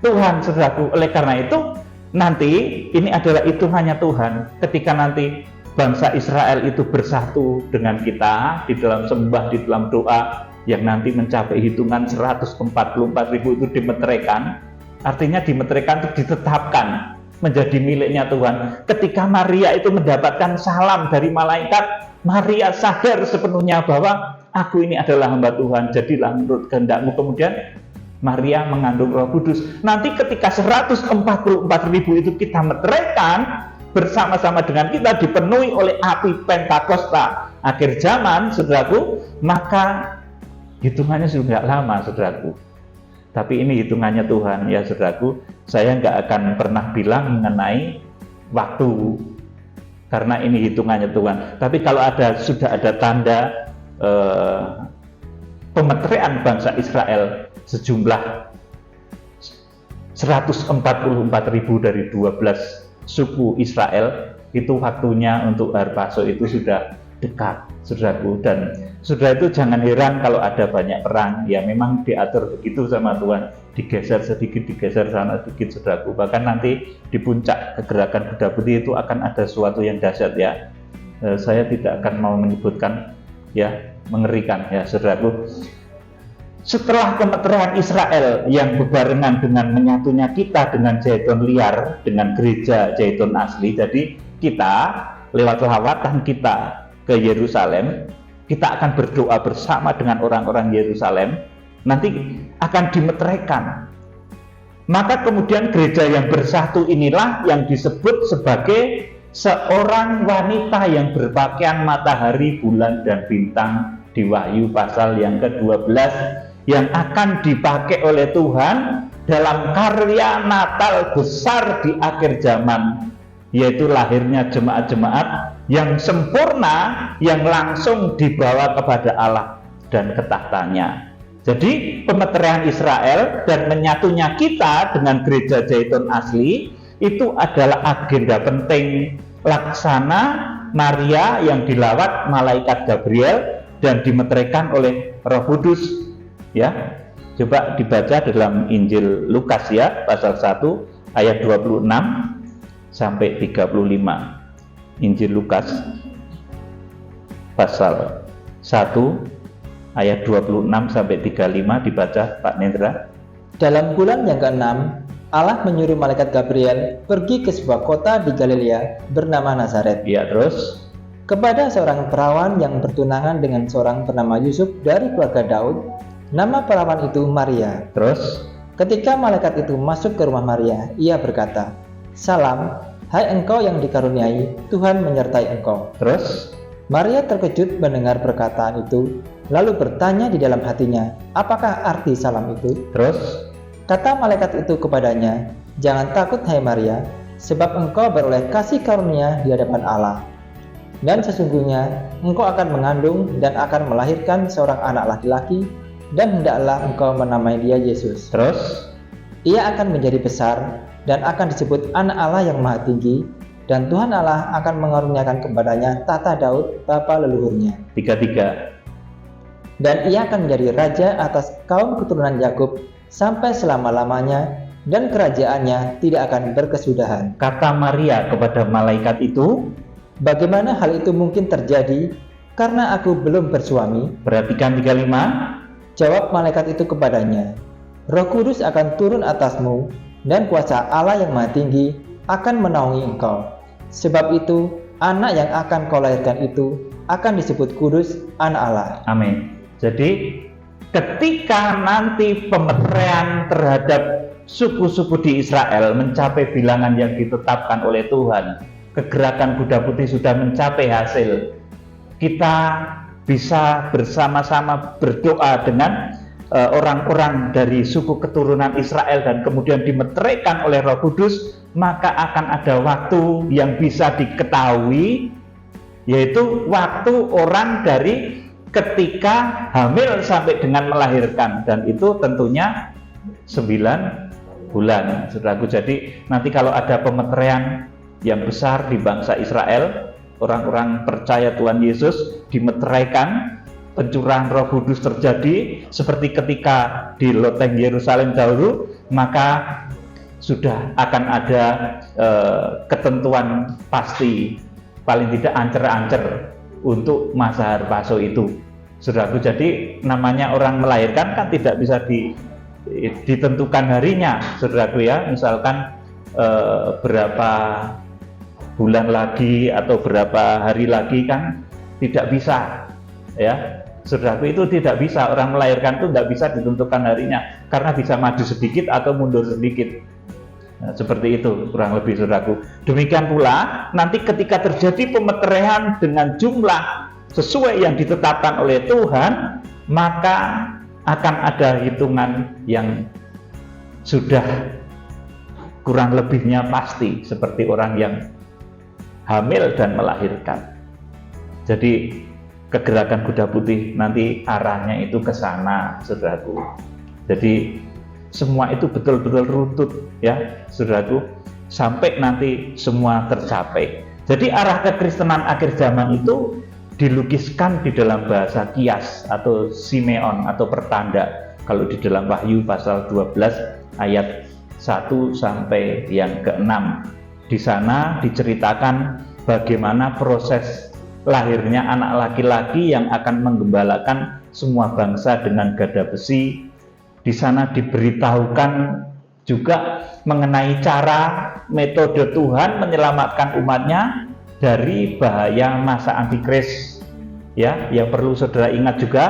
Tuhan, saudaraku. Oleh karena itu nanti ini adalah hitungannya Tuhan ketika nanti bangsa Israel itu bersatu dengan kita di dalam sembah, di dalam doa, yang nanti mencapai hitungan 144.000 itu dimeteraikan. Artinya dimeteraikan itu ditetapkan menjadi miliknya Tuhan. Ketika Maria itu mendapatkan salam dari malaikat, Maria sadar sepenuhnya bahwa aku ini adalah hamba Tuhan, jadilah menurut kehendakmu. Kemudian Maria mengandung Roh Kudus. Nanti ketika 144.000 itu kita meteraikan bersama-sama dengan kita, dipenuhi oleh api Pentakosta akhir zaman, saudaraku, maka hitungannya sudah lama, saudaraku. Tapi ini hitungannya Tuhan ya saudaraku. Saya nggak akan pernah bilang mengenai waktu, karena ini hitungannya Tuhan. Tapi kalau sudah ada tanda pemeteraian bangsa Israel sejumlah 144.000 dari 12 suku Israel, itu waktunya untuk harpazo itu sudah dekat, saudaraku. Dan saudara itu jangan heran kalau ada banyak perang, ya memang diatur begitu sama Tuhan, digeser sedikit, digeser sana sedikit, saudaraku. Bahkan nanti di puncak gerakan kuda putih itu akan ada sesuatu yang dahsyat ya. Saya tidak akan mau menyebutkan ya, mengerikan ya saudaraku. Setelah pemeteraian Israel yang berbarengan dengan menyatunya kita dengan Zaitun liar, dengan gereja Zaitun asli, jadi kita lewat lawatan kita ke Yerusalem, kita akan berdoa bersama dengan orang-orang Yerusalem, nanti akan dimeteraikan. Maka kemudian gereja yang bersatu inilah yang disebut sebagai seorang wanita yang berpakaian matahari, bulan, dan bintang di Wahyu pasal yang ke-12, yang akan dipakai oleh Tuhan dalam karya Natal besar di akhir zaman, yaitu lahirnya jemaat-jemaat yang sempurna, yang langsung dibawa kepada Allah dan ke tahtanya. Jadi pemeteraian Israel dan menyatunya kita dengan gereja Zaitun asli itu adalah agenda penting laksana Maria yang dilawat malaikat Gabriel dan dimeteraikan oleh Roh Kudus. Ya, coba dibaca dalam Injil Lukas ya, pasal 1 ayat 26 sampai 35. Injil Lukas pasal 1 ayat 26 sampai 35, dibaca Pak Nendra. Dalam bulan yang ke-6, Allah menyuruh malaikat Gabriel pergi ke sebuah kota di Galilea bernama Nazaret. Ya, terus kepada seorang perawan yang bertunangan dengan seorang bernama Yusuf dari keluarga Daud. Nama perawan itu Maria. Terus ketika malaikat itu masuk ke rumah Maria, ia berkata, "Salam, hai engkau yang dikaruniai, Tuhan menyertai engkau." Terus Maria terkejut mendengar perkataan itu, lalu bertanya di dalam hatinya, apakah arti salam itu? Terus Kata malaikat itu kepadanya, "Jangan takut hai Maria, sebab engkau beroleh kasih karunia di hadapan Allah. Dan sesungguhnya engkau akan mengandung dan akan melahirkan seorang anak laki-laki, dan hendaklah engkau menamai dia Yesus. Terus Ia akan menjadi besar dan akan disebut Anak Allah yang Maha Tinggi, dan Tuhan Allah akan mengaruniakan kepadanya tahta Daud bapa leluhurnya. 33. dan ia akan menjadi raja atas kaum keturunan Yakub sampai selama-lamanya, dan kerajaannya tidak akan berkesudahan. Kata Maria kepada malaikat itu, Bagaimana hal itu mungkin terjadi karena aku belum bersuami? perhatikan 35, Jawab malaikat itu kepadanya, Roh Kudus akan turun atasmu, dan kuasa Allah yang Maha Tinggi akan menaungi engkau. Sebab itu, anak yang akan kau lahirkan itu akan disebut kudus, anak Allah. amin. Jadi ketika nanti pemeteraian terhadap suku-suku di Israel mencapai bilangan yang ditetapkan oleh Tuhan, kegerakan kuda putih sudah mencapai hasil, kita bisa bersama-sama berdoa dengan orang-orang dari suku keturunan Israel dan kemudian dimeteraikan oleh Roh Kudus, maka akan ada waktu yang bisa diketahui, yaitu waktu orang dari ketika hamil sampai dengan melahirkan, dan itu tentunya 9 bulan, saudaraku. Jadi nanti kalau ada pemeteraian yang besar di bangsa Israel, orang-orang percaya Tuhan Yesus dimeteraikan, pencurahan Roh Kudus terjadi seperti ketika di loteng Yerusalem dahulu, maka sudah akan ada ketentuan pasti, paling tidak ancer-ancer untuk masa harpaso itu, saudaraku. Jadi namanya orang melahirkan kan tidak bisa ditentukan harinya, saudaraku ya. Misalkan berapa bulan lagi atau berapa hari lagi kan tidak bisa, ya saudaraku, itu tidak bisa. Orang melahirkan itu tidak bisa ditentukan harinya, karena bisa maju sedikit atau mundur sedikit. Nah, seperti itu kurang lebih, saudaraku. Demikian pula nanti ketika terjadi pemeteraian dengan jumlah sesuai yang ditetapkan oleh Tuhan, maka akan ada hitungan yang sudah kurang lebihnya pasti seperti orang yang hamil dan melahirkan. Jadi kegerakan kuda putih nanti arahnya itu ke sana, saudaraku. Jadi semua itu betul-betul runtut, ya saudaraku, sampai nanti semua tercapai. Jadi arah kekristenan akhir zaman itu dilukiskan di dalam bahasa kias atau simeon atau pertanda. Kalau di dalam Wahyu pasal 12 ayat 1 sampai yang ke-6, di sana diceritakan bagaimana proses lahirnya anak laki-laki yang akan menggembalakan semua bangsa dengan gada besi. Di sana diberitahukan juga mengenai cara metode Tuhan menyelamatkan umatnya dari bahaya masa antikris. Ya, yang perlu saudara ingat juga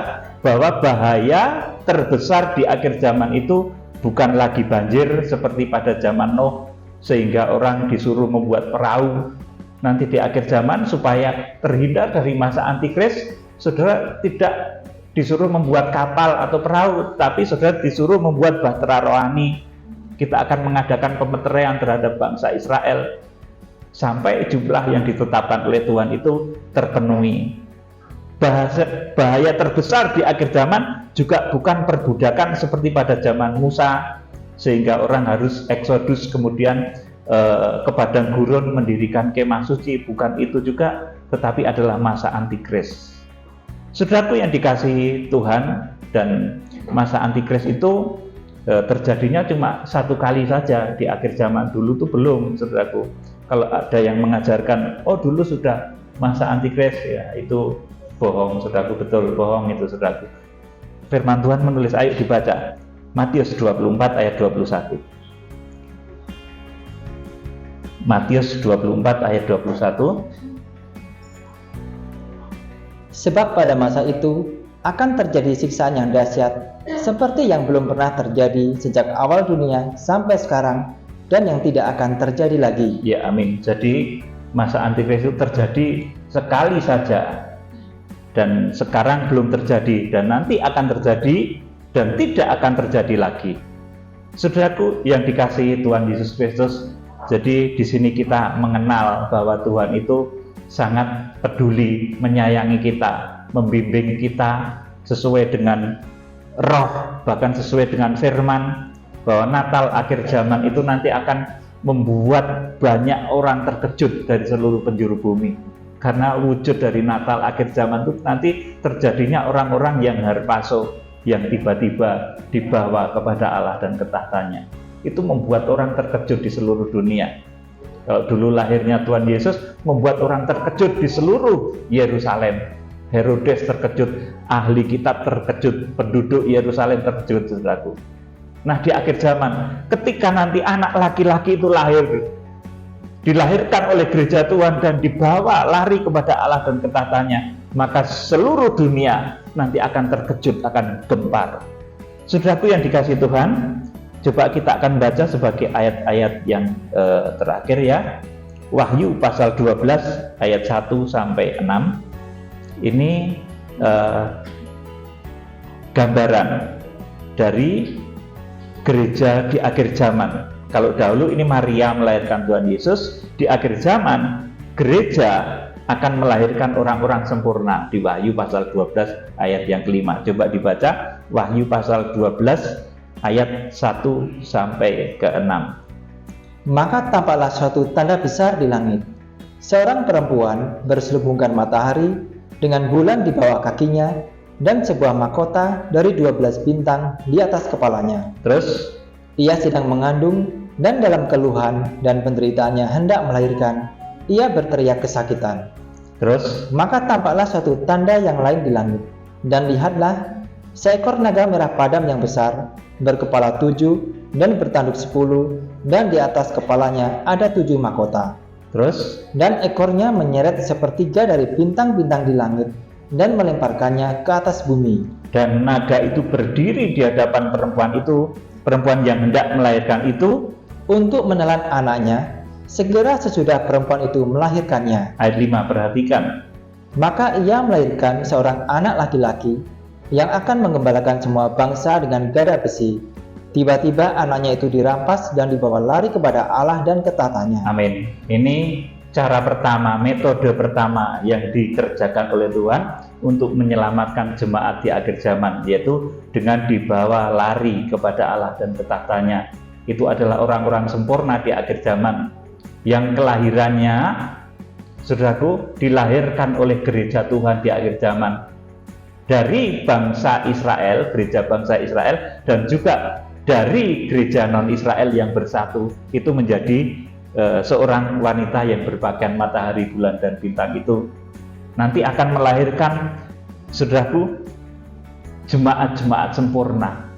bahwa bahaya terbesar di akhir zaman itu bukan lagi banjir seperti pada zaman Nuh sehingga orang disuruh membuat perahu. Nanti di akhir zaman supaya terhindar dari masa antikris, saudara tidak disuruh membuat kapal atau perahu, tapi saudara disuruh membuat bahtera rohani. Kita akan mengadakan pemeteraian terhadap bangsa Israel sampai jumlah yang ditetapkan oleh Tuhan itu terpenuhi. Bahaya terbesar di akhir zaman juga bukan perbudakan seperti pada zaman Musa, sehingga orang harus eksodus kemudian ke padang gurun mendirikan kemah suci. Bukan itu juga, tetapi adalah masa antikris. Saudaraku yang dikasihi Tuhan, dan masa antikris itu terjadinya cuma satu kali saja di akhir zaman. Dulu tuh belum, saudaraku. Kalau ada yang mengajarkan, oh dulu sudah masa antikris, ya itu bohong, saudaraku, betul bohong itu, saudaraku. Firman Tuhan menulis, ayo dibaca Matius 24 ayat 21. Matius 24 ayat 21. Sebab pada masa itu akan terjadi siksaan yang dahsyat seperti yang belum pernah terjadi sejak awal dunia sampai sekarang, dan yang tidak akan terjadi lagi. Ya, amin. Jadi masa antikris itu terjadi sekali saja, dan sekarang belum terjadi, dan nanti akan terjadi dan tidak akan terjadi lagi. Saudaraku yang dikasihi Tuhan Yesus Kristus, jadi di sini kita mengenal bahwa Tuhan itu sangat peduli, menyayangi kita, membimbing kita sesuai dengan roh, bahkan sesuai dengan firman, bahwa Natal akhir zaman itu nanti akan membuat banyak orang terkejut dari seluruh penjuru bumi. Karena wujud dari Natal akhir zaman itu nanti terjadinya orang-orang yang harpaso, yang tiba-tiba dibawa kepada Allah dan ketahtanya. Itu membuat orang terkejut di seluruh dunia. Kalau dulu lahirnya Tuhan Yesus membuat orang terkejut di seluruh Yerusalem. Herodes terkejut, ahli kitab terkejut, penduduk Yerusalem terkejut, saudaraku. Nah, di akhir zaman, ketika nanti anak laki-laki itu lahir, dilahirkan oleh gereja Tuhan dan dibawa lari kepada Allah dan ketahtanya, maka seluruh dunia nanti akan terkejut, akan gempar. Saudaraku yang dikasihi Tuhan, coba kita akan baca sebagai ayat-ayat yang terakhir ya. Wahyu pasal 12 ayat 1 sampai 6. Ini gambaran dari gereja di akhir zaman. Kalau dahulu ini Maria melahirkan Tuhan Yesus, di akhir zaman gereja akan melahirkan orang-orang sempurna di Wahyu pasal 12 ayat yang kelima. Coba dibaca Wahyu pasal 12 ayat 1 sampai ke 6. Maka tampaklah suatu tanda besar di langit. Seorang perempuan berselubungkan matahari dengan bulan di bawah kakinya dan sebuah mahkota dari 12 bintang di atas kepalanya. Terus ia sedang mengandung dan dalam keluhan dan penderitaannya hendak melahirkan, ia berteriak kesakitan. Terus maka tampaklah suatu tanda yang lain di langit, dan lihatlah, seekor naga merah padam yang besar, berkepala 7 dan bertanduk 10, dan di atas kepalanya ada 7 mahkota. Terus Dan ekornya menyeret sepertiga dari bintang-bintang di langit dan melemparkannya ke atas bumi. Dan naga itu berdiri di hadapan perempuan yang hendak melahirkan itu, untuk menelan anaknya, segera sesudah perempuan itu melahirkannya. ayat 5, perhatikan. Maka ia melahirkan seorang anak laki-laki yang akan menggembalakan semua bangsa dengan gada besi. Tiba-tiba anaknya itu dirampas dan dibawa lari kepada Allah dan ketahtanya. Amin. Ini cara pertama, metode pertama yang dikerjakan oleh Tuhan untuk menyelamatkan jemaat di akhir zaman, yaitu dengan dibawa lari kepada Allah dan ketahtanya. Itu adalah orang-orang sempurna di akhir zaman yang kelahirannya, saudaraku, dilahirkan oleh gereja Tuhan di akhir zaman dari bangsa Israel, gereja bangsa Israel, dan juga dari gereja non-Israel yang bersatu. Itu menjadi seorang wanita yang berpakaian matahari, bulan, dan bintang itu nanti akan melahirkan, saudaraku, jemaat-jemaat sempurna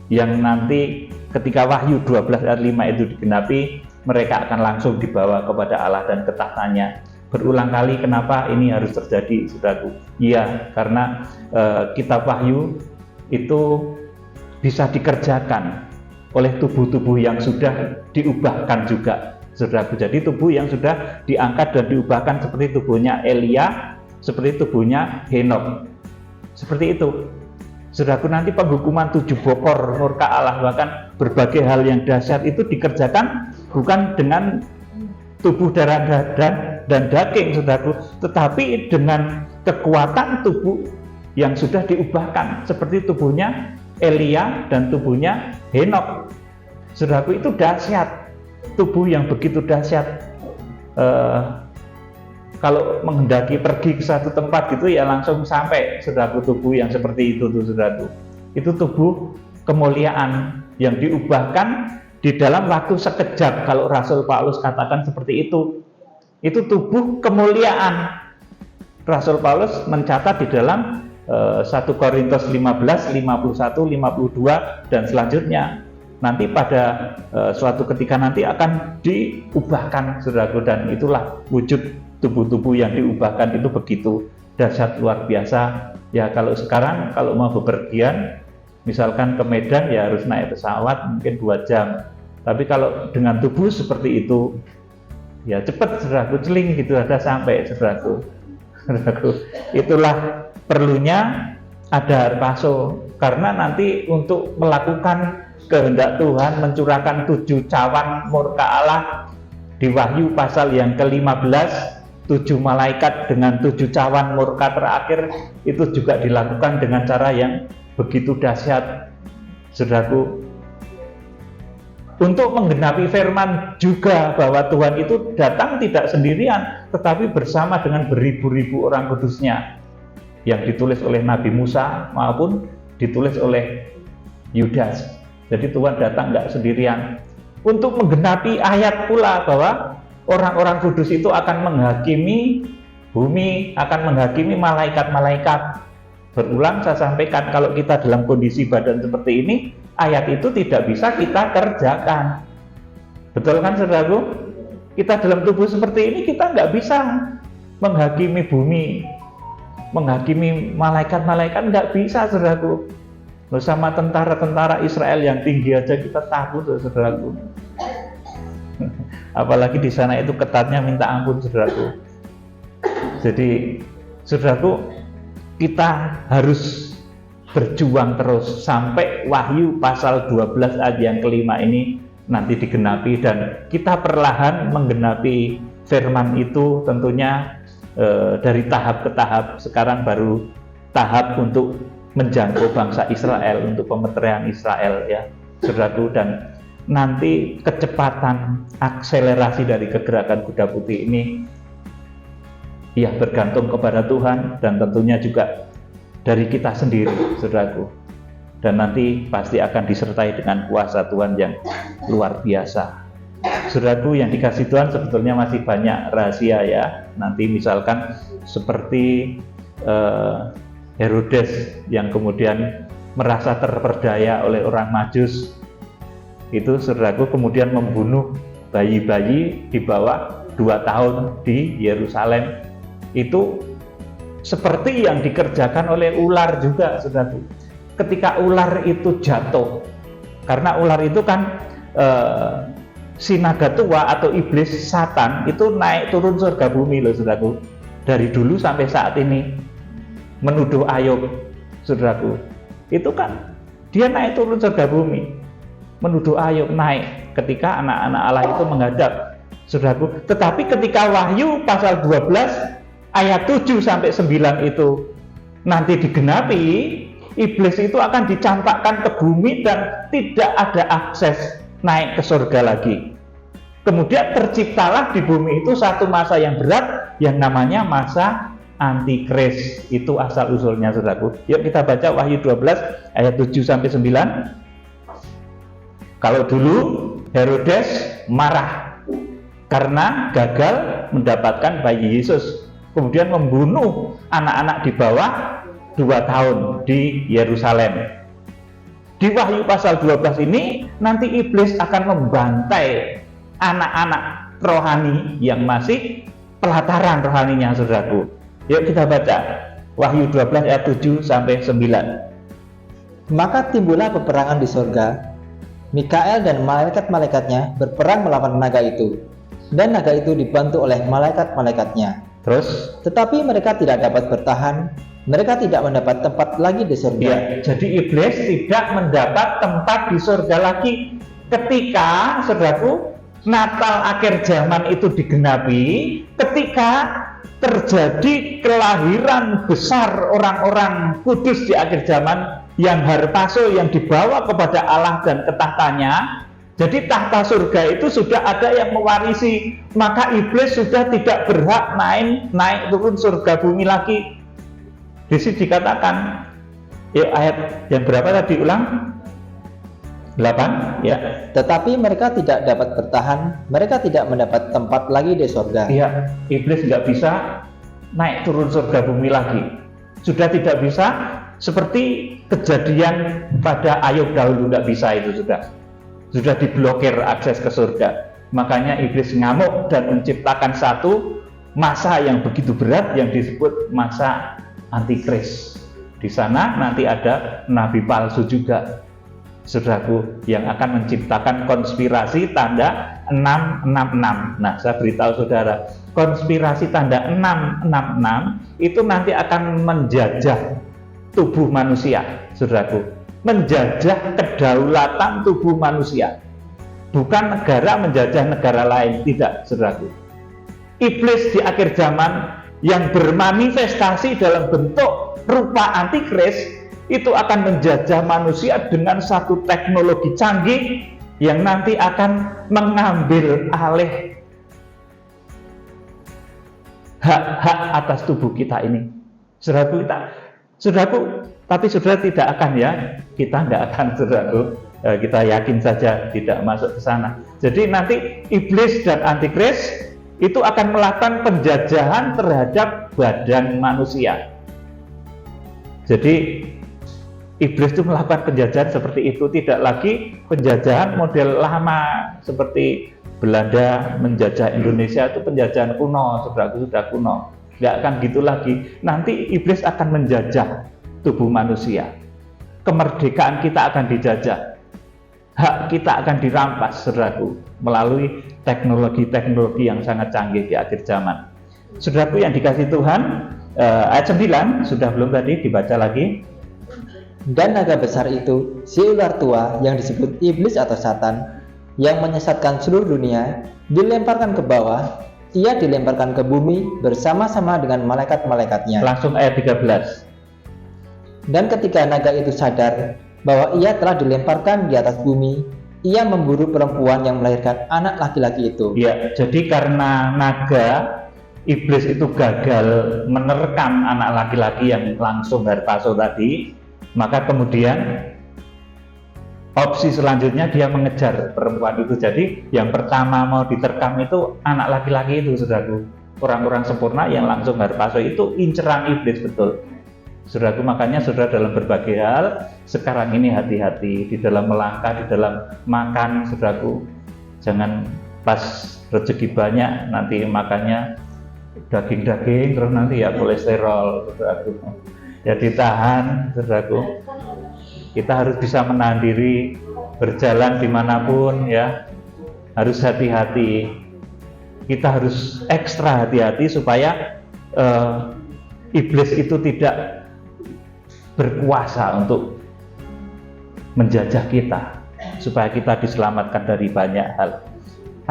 yang nanti ketika Wahyu 12 ayat 5 itu digenapi, mereka akan langsung dibawa kepada Allah dan ketahtanya. Berulang kali kenapa ini harus terjadi, saudaraku? Iya, karena kitab Wahyu itu bisa dikerjakan oleh tubuh-tubuh yang sudah diubahkan juga, saudaraku. Jadi tubuh yang sudah diangkat dan diubahkan seperti tubuhnya Elia, seperti tubuhnya Henok, seperti itu, saudaraku. Nanti penghukuman 7 bokor murka Allah, bahkan berbagai hal yang dahsyat itu dikerjakan bukan dengan tubuh darah dan daging, saudaraku, tetapi dengan kekuatan tubuh yang sudah diubahkan seperti tubuhnya Elia dan tubuhnya Henok, saudaraku. Itu dahsyat, tubuh yang begitu dahsyat. Kalau menghendaki pergi ke satu tempat gitu ya langsung sampai, saudaraku, tubuh yang seperti itu tuh, saudaraku. Itu tubuh kemuliaan yang diubahkan di dalam waktu sekejap. Kalau Rasul Paulus katakan seperti itu tubuh kemuliaan. Rasul Paulus mencatat di dalam 1 Korintus 15, 51, 52 dan selanjutnya. Nanti pada suatu ketika nanti akan diubahkan, saudaraku, dan itulah wujud tubuh-tubuh yang diubahkan itu begitu dahsyat, luar biasa. Ya, kalau sekarang kalau mau bepergian misalkan ke Medan ya harus naik pesawat mungkin 2 jam. Tapi kalau dengan tubuh seperti itu ya cepat, saudaraku, celing gitu ada sampai, saudaraku. Itulah perlunya ada harpaso, karena nanti untuk melakukan kehendak Tuhan, mencurahkan 7 cawan murka Allah di Wahyu pasal yang ke-15, 7 malaikat dengan 7 cawan murka terakhir itu juga dilakukan dengan cara yang begitu dahsyat, saudaraku. Untuk menggenapi firman juga bahwa Tuhan itu datang tidak sendirian, tetapi bersama dengan beribu-ribu orang kudusnya yang ditulis oleh Nabi Musa maupun ditulis oleh Yudas. Jadi Tuhan datang nggak sendirian. Untuk menggenapi ayat pula bahwa orang-orang kudus itu akan menghakimi bumi, akan menghakimi malaikat-malaikat. Berulang saya sampaikan, kalau kita dalam kondisi badan seperti ini, ayat itu tidak bisa kita kerjakan. Betul kan saudaraku? Kita dalam tubuh seperti ini, kita nggak bisa menghakimi bumi, menghakimi malaikat-malaikat, nggak bisa saudaraku. Bersama tentara-tentara Israel yang tinggi aja kita takut saudaraku. Apalagi di sana itu ketatnya minta ampun saudaraku. Jadi saudaraku, kita harus berjuang terus sampai Wahyu pasal 12 ayat yang kelima ini nanti digenapi, dan kita perlahan menggenapi firman itu tentunya dari tahap ke tahap. Sekarang baru tahap untuk menjangkau bangsa Israel, untuk pemeterian Israel ya saudaraku, dan nanti kecepatan akselerasi dari kegerakan kuda putih ini ya bergantung kepada Tuhan dan tentunya juga dari kita sendiri saudaraku, dan nanti pasti akan disertai dengan kuasa Tuhan yang luar biasa. Saudaraku yang dikasih Tuhan, sebetulnya masih banyak rahasia ya. Nanti misalkan seperti Herodes yang kemudian merasa terperdaya oleh orang Majus itu saudaraku, kemudian membunuh bayi-bayi di bawah 2 tahun di Yerusalem. Itu seperti yang dikerjakan oleh ular juga saudaraku. Ketika ular itu jatuh, karena ular itu kan si naga tua atau iblis Satan itu naik turun surga bumi loh saudaraku, dari dulu sampai saat ini menuduh Ayub saudaraku. Itu kan dia naik turun surga bumi, menuduh Ayub naik ketika anak-anak Allah itu menghadap saudaraku. Tetapi ketika Wahyu pasal 12 ayat 7 sampai 9 itu nanti digenapi, iblis itu akan dicampakkan ke bumi dan tidak ada akses naik ke surga lagi. Kemudian terciptalah di bumi itu satu masa yang berat yang namanya masa Antikris. Itu asal usulnya saudaraku. Yuk kita baca Wahyu 12 ayat 7 sampai 9. Kalau dulu Herodes marah karena gagal mendapatkan bayi Yesus, kemudian membunuh anak-anak di bawah 2 tahun di Yerusalem. Di Wahyu pasal 12 ini nanti iblis akan membantai anak-anak rohani yang masih pelataran rohaninya saudaraku. Yuk kita baca Wahyu 12 ayat 7 sampai 9. Maka timbullah peperangan di sorga. Mikael dan malaikat-malaikatnya berperang melawan naga itu, dan naga itu dibantu oleh malaikat-malaikatnya. Terus, tetapi mereka tidak dapat bertahan, mereka tidak mendapat tempat lagi di surga. Ya, jadi iblis tidak mendapat tempat di surga lagi. Ketika, saudaraku, Natal akhir zaman itu digenapi, ketika terjadi kelahiran besar orang-orang kudus di akhir zaman yang harpaso yang dibawa kepada Allah dan ke tahtanya. Jadi tahta surga itu sudah ada yang mewarisi, maka iblis sudah tidak berhak naik turun surga bumi lagi. Di sini dikatakan, ya ayat yang berapa tadi ulang? 8 ya. Tetapi mereka tidak dapat bertahan, mereka tidak mendapat tempat lagi di surga. Iya, iblis nggak bisa naik turun surga bumi lagi. Sudah tidak bisa seperti kejadian pada Ayub dahulu, nggak bisa itu sudah diblokir akses ke surga. Makanya iblis ngamuk dan menciptakan satu masa yang begitu berat yang disebut masa Antikris. Di sana nanti ada nabi palsu juga, saudaraku, yang akan menciptakan konspirasi tanda 666. Nah, saya beritahu saudara, konspirasi tanda 666 itu nanti akan menjajah tubuh manusia, saudaraku, menjajah kedaulatan tubuh manusia. Bukan negara menjajah negara lain, tidak, saudaraku. Iblis di akhir zaman yang bermanifestasi dalam bentuk rupa antikris itu akan menjajah manusia dengan satu teknologi canggih yang nanti akan mengambil alih hak-hak atas tubuh kita ini. Saudaraku, tapi saudara tidak akan ya, kita tidak akan saudaraku, kita yakin saja tidak masuk ke sana. Jadi nanti iblis dan antikris itu akan melakukan penjajahan terhadap badan manusia. Jadi iblis itu melakukan penjajahan seperti itu, tidak lagi penjajahan model lama seperti Belanda menjajah Indonesia, itu penjajahan kuno, saudaraku, sudah kuno. Nggak akan gitu lagi. Nanti iblis akan menjajah tubuh manusia. Kemerdekaan kita akan dijajah. Hak kita akan dirampas, saudaraku, melalui teknologi-teknologi yang sangat canggih di akhir zaman. Saudaraku yang dikasihi Tuhan, ayat 9 sudah belum tadi dibaca lagi. Dan naga besar itu, si ular tua yang disebut iblis atau Satan, yang menyesatkan seluruh dunia, dilemparkan ke bawah. Ia dilemparkan ke bumi bersama-sama dengan malaikat-malaikatnya. Langsung ayat 13. Dan ketika naga itu sadar bahwa ia telah dilemparkan di atas bumi, ia memburu perempuan yang melahirkan anak laki-laki itu. Ya, jadi karena naga, iblis itu gagal menerkam anak laki-laki yang langsung harpaso tadi, maka kemudian opsi selanjutnya dia mengejar perempuan itu. Jadi yang pertama mau diterkam itu anak laki-laki itu, saudaraku. Orang-orang sempurna yang langsung harpaso itu inceran iblis, betul. Saudaraku, makanya saudara dalam berbagai hal sekarang ini hati-hati di dalam melangkah, di dalam makan, saudaraku. Jangan pas rezeki banyak nanti makannya daging-daging, terus nanti ya kolesterol, saudaraku. Ya ditahan, saudaraku. Kita harus bisa menahan diri, berjalan dimanapun ya, harus hati-hati. Kita harus ekstra hati-hati supaya iblis itu tidak berkuasa untuk menjajah kita, supaya kita diselamatkan dari banyak hal.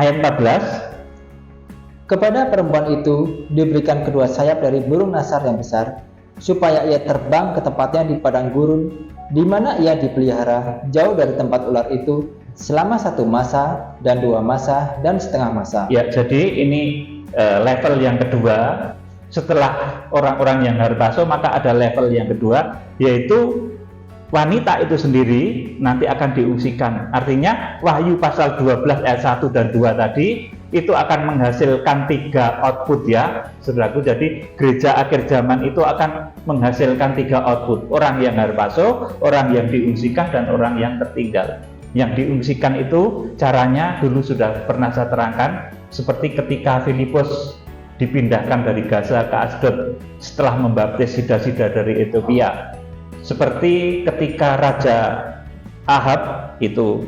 Ayat 14. Kepada perempuan itu diberikan kedua sayap dari burung nasar yang besar, supaya ia terbang ke tempatnya di padang gurun, di mana ia dipelihara jauh dari tempat ular itu selama 1 masa dan 2 masa dan setengah masa. Ya, jadi ini level yang kedua. Setelah orang-orang yang harpaso, maka ada level yang kedua, yaitu wanita itu sendiri nanti akan diungsikan. Artinya Wahyu pasal 12 ayat 1 dan 2 tadi itu akan menghasilkan 3 output ya, saudaraku. Jadi gereja akhir zaman itu akan menghasilkan 3 output. Orang yang harpaso, orang yang diungsikan, dan orang yang tertinggal. Yang diungsikan itu caranya dulu sudah pernah saya terangkan, seperti ketika Filipus dipindahkan dari Gaza ke Asdod setelah membaptis sida-sida dari Ethiopia. Seperti ketika Raja Ahab itu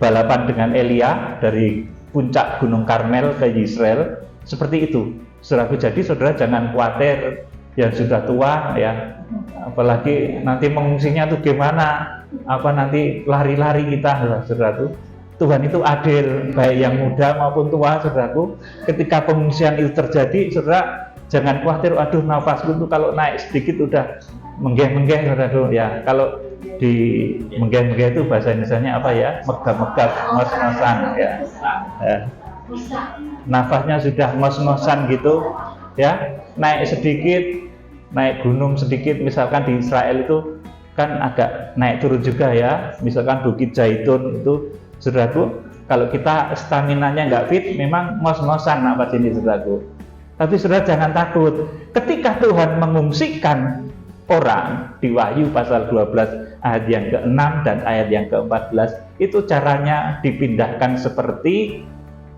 balapan dengan Elia dari puncak Gunung Karmel ke Israel, seperti itu. Saudaraku, jadi saudara jangan khawatir yang sudah tua ya, apalagi nanti mengungsinya tuh gimana, apa nanti lari-lari kita, saudaraku. Tuhan itu adil, baik yang muda maupun tua, saudaraku. Ketika pengungsian itu terjadi, saudara jangan khawatir, aduh nafasku tuh kalau naik sedikit udah menggeh-menggeh, saudaraku. Ya, kalau di menggeh-menggeh itu bahasa Indonesianya apa ya? Megap-megap, ngos-ngosan ya. Nafasnya sudah ngos-ngosan gitu, ya. Naik sedikit, naik gunung sedikit, misalkan di Israel itu kan agak naik turun juga ya. Misalkan Bukit Zaitun itu, saudaraku, kalau kita staminanya nggak fit, memang ngos-ngosan napas ini, saudaraku. Tapi saudara jangan takut. Ketika Tuhan mengungsikan orang di Wahyu pasal 12 ayat yang ke-6 dan ayat yang ke-14, itu caranya dipindahkan seperti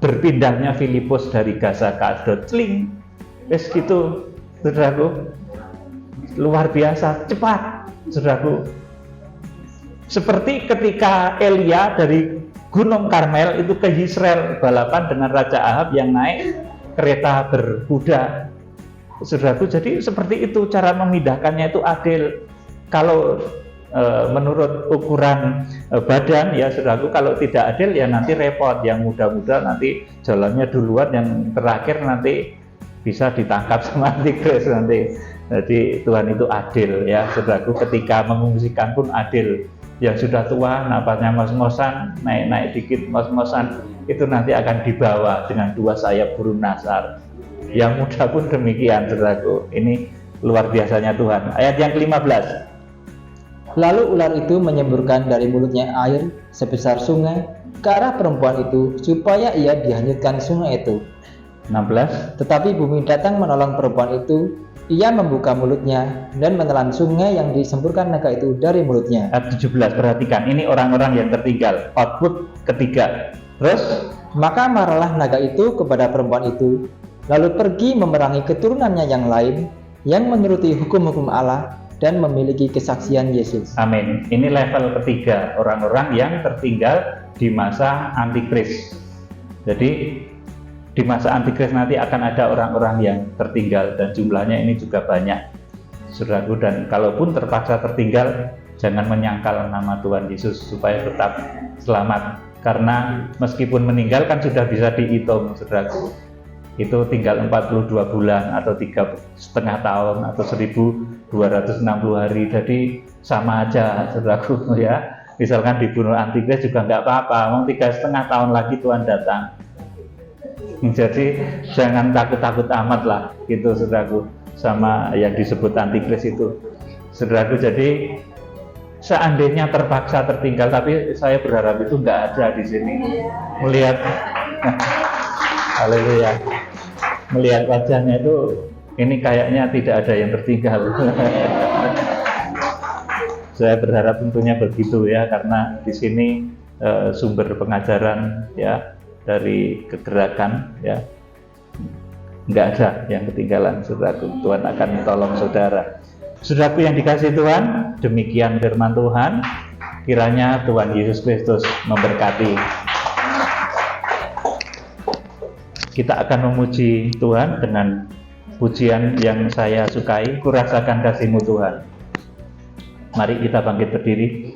berpindahnya Filipus dari Gaza ke Asdod. Cling. Wes gitu, saudaraku. Luar biasa, cepat, saudaraku. Seperti ketika Elia dari Gunung Karmel itu ke Israel balapan dengan Raja Ahab yang naik kereta berkuda, saudaraku. Jadi seperti itu cara memindahkannya, itu adil. Kalau menurut ukuran badan ya, saudaraku, kalau tidak adil ya nanti repot. Yang muda-muda nanti jalannya duluan, yang terakhir nanti bisa ditangkap sama antikris nanti. Jadi Tuhan itu adil ya, saudaraku. Ketika mengungsikan pun adil. Yang sudah tua, napasnya ngos-ngosan, naik-naik dikit ngos-ngosan, itu nanti akan dibawa dengan 2 sayap burung nasar. yang muda pun demikian, saudaraku. Ini luar biasanya Tuhan. Ayat yang ke-15. Lalu ular itu menyemburkan dari mulutnya air sebesar sungai ke arah perempuan itu supaya ia dihanyutkan sungai itu. 16. Tetapi bumi datang menolong perempuan itu. Ia membuka mulutnya dan menelan sungai yang disemburkan naga itu dari mulutnya. Ayat 17, perhatikan, ini orang-orang yang tertinggal. Output ketiga. Terus, maka marahlah naga itu kepada perempuan itu, lalu pergi memerangi keturunannya yang lain, yang menuruti hukum-hukum Allah dan memiliki kesaksian Yesus. amin. Ini level ketiga, orang-orang yang tertinggal di masa antikris. Jadi, di masa antikris nanti akan ada orang-orang yang tertinggal dan jumlahnya ini juga banyak, saudaraku. Dan kalaupun terpaksa tertinggal, jangan menyangkal nama Tuhan Yesus supaya tetap selamat, karena meskipun meninggal kan sudah bisa dihitung, saudaraku. Itu tinggal 42 bulan atau 3,5 tahun atau 1260 hari, jadi sama aja, saudaraku, ya. Misalkan dibunuh antikris juga nggak apa-apa, mau 3,5 tahun lagi Tuhan datang. Jadi jangan takut-takut amat lah, gitu, saudaraku, sama yang disebut antikris itu, saudaraku. Jadi seandainya terpaksa tertinggal, tapi saya berharap itu nggak ada di sini. Melihat, haleluya, melihat wajahnya itu, ini kayaknya tidak ada yang tertinggal. Saya berharap tentunya begitu ya, karena di sini sumber pengajaran ya dari kegerakan ya, nggak ada yang ketinggalan, saudaraku. Tuhan akan tolong saudara. Saudaraku yang dikasihi Tuhan, demikian firman Tuhan. Kiranya Tuhan Yesus Kristus memberkati. Kita akan memuji Tuhan dengan pujian yang saya sukai, Kurasakan Kasih-Mu Tuhan. Mari kita bangkit berdiri.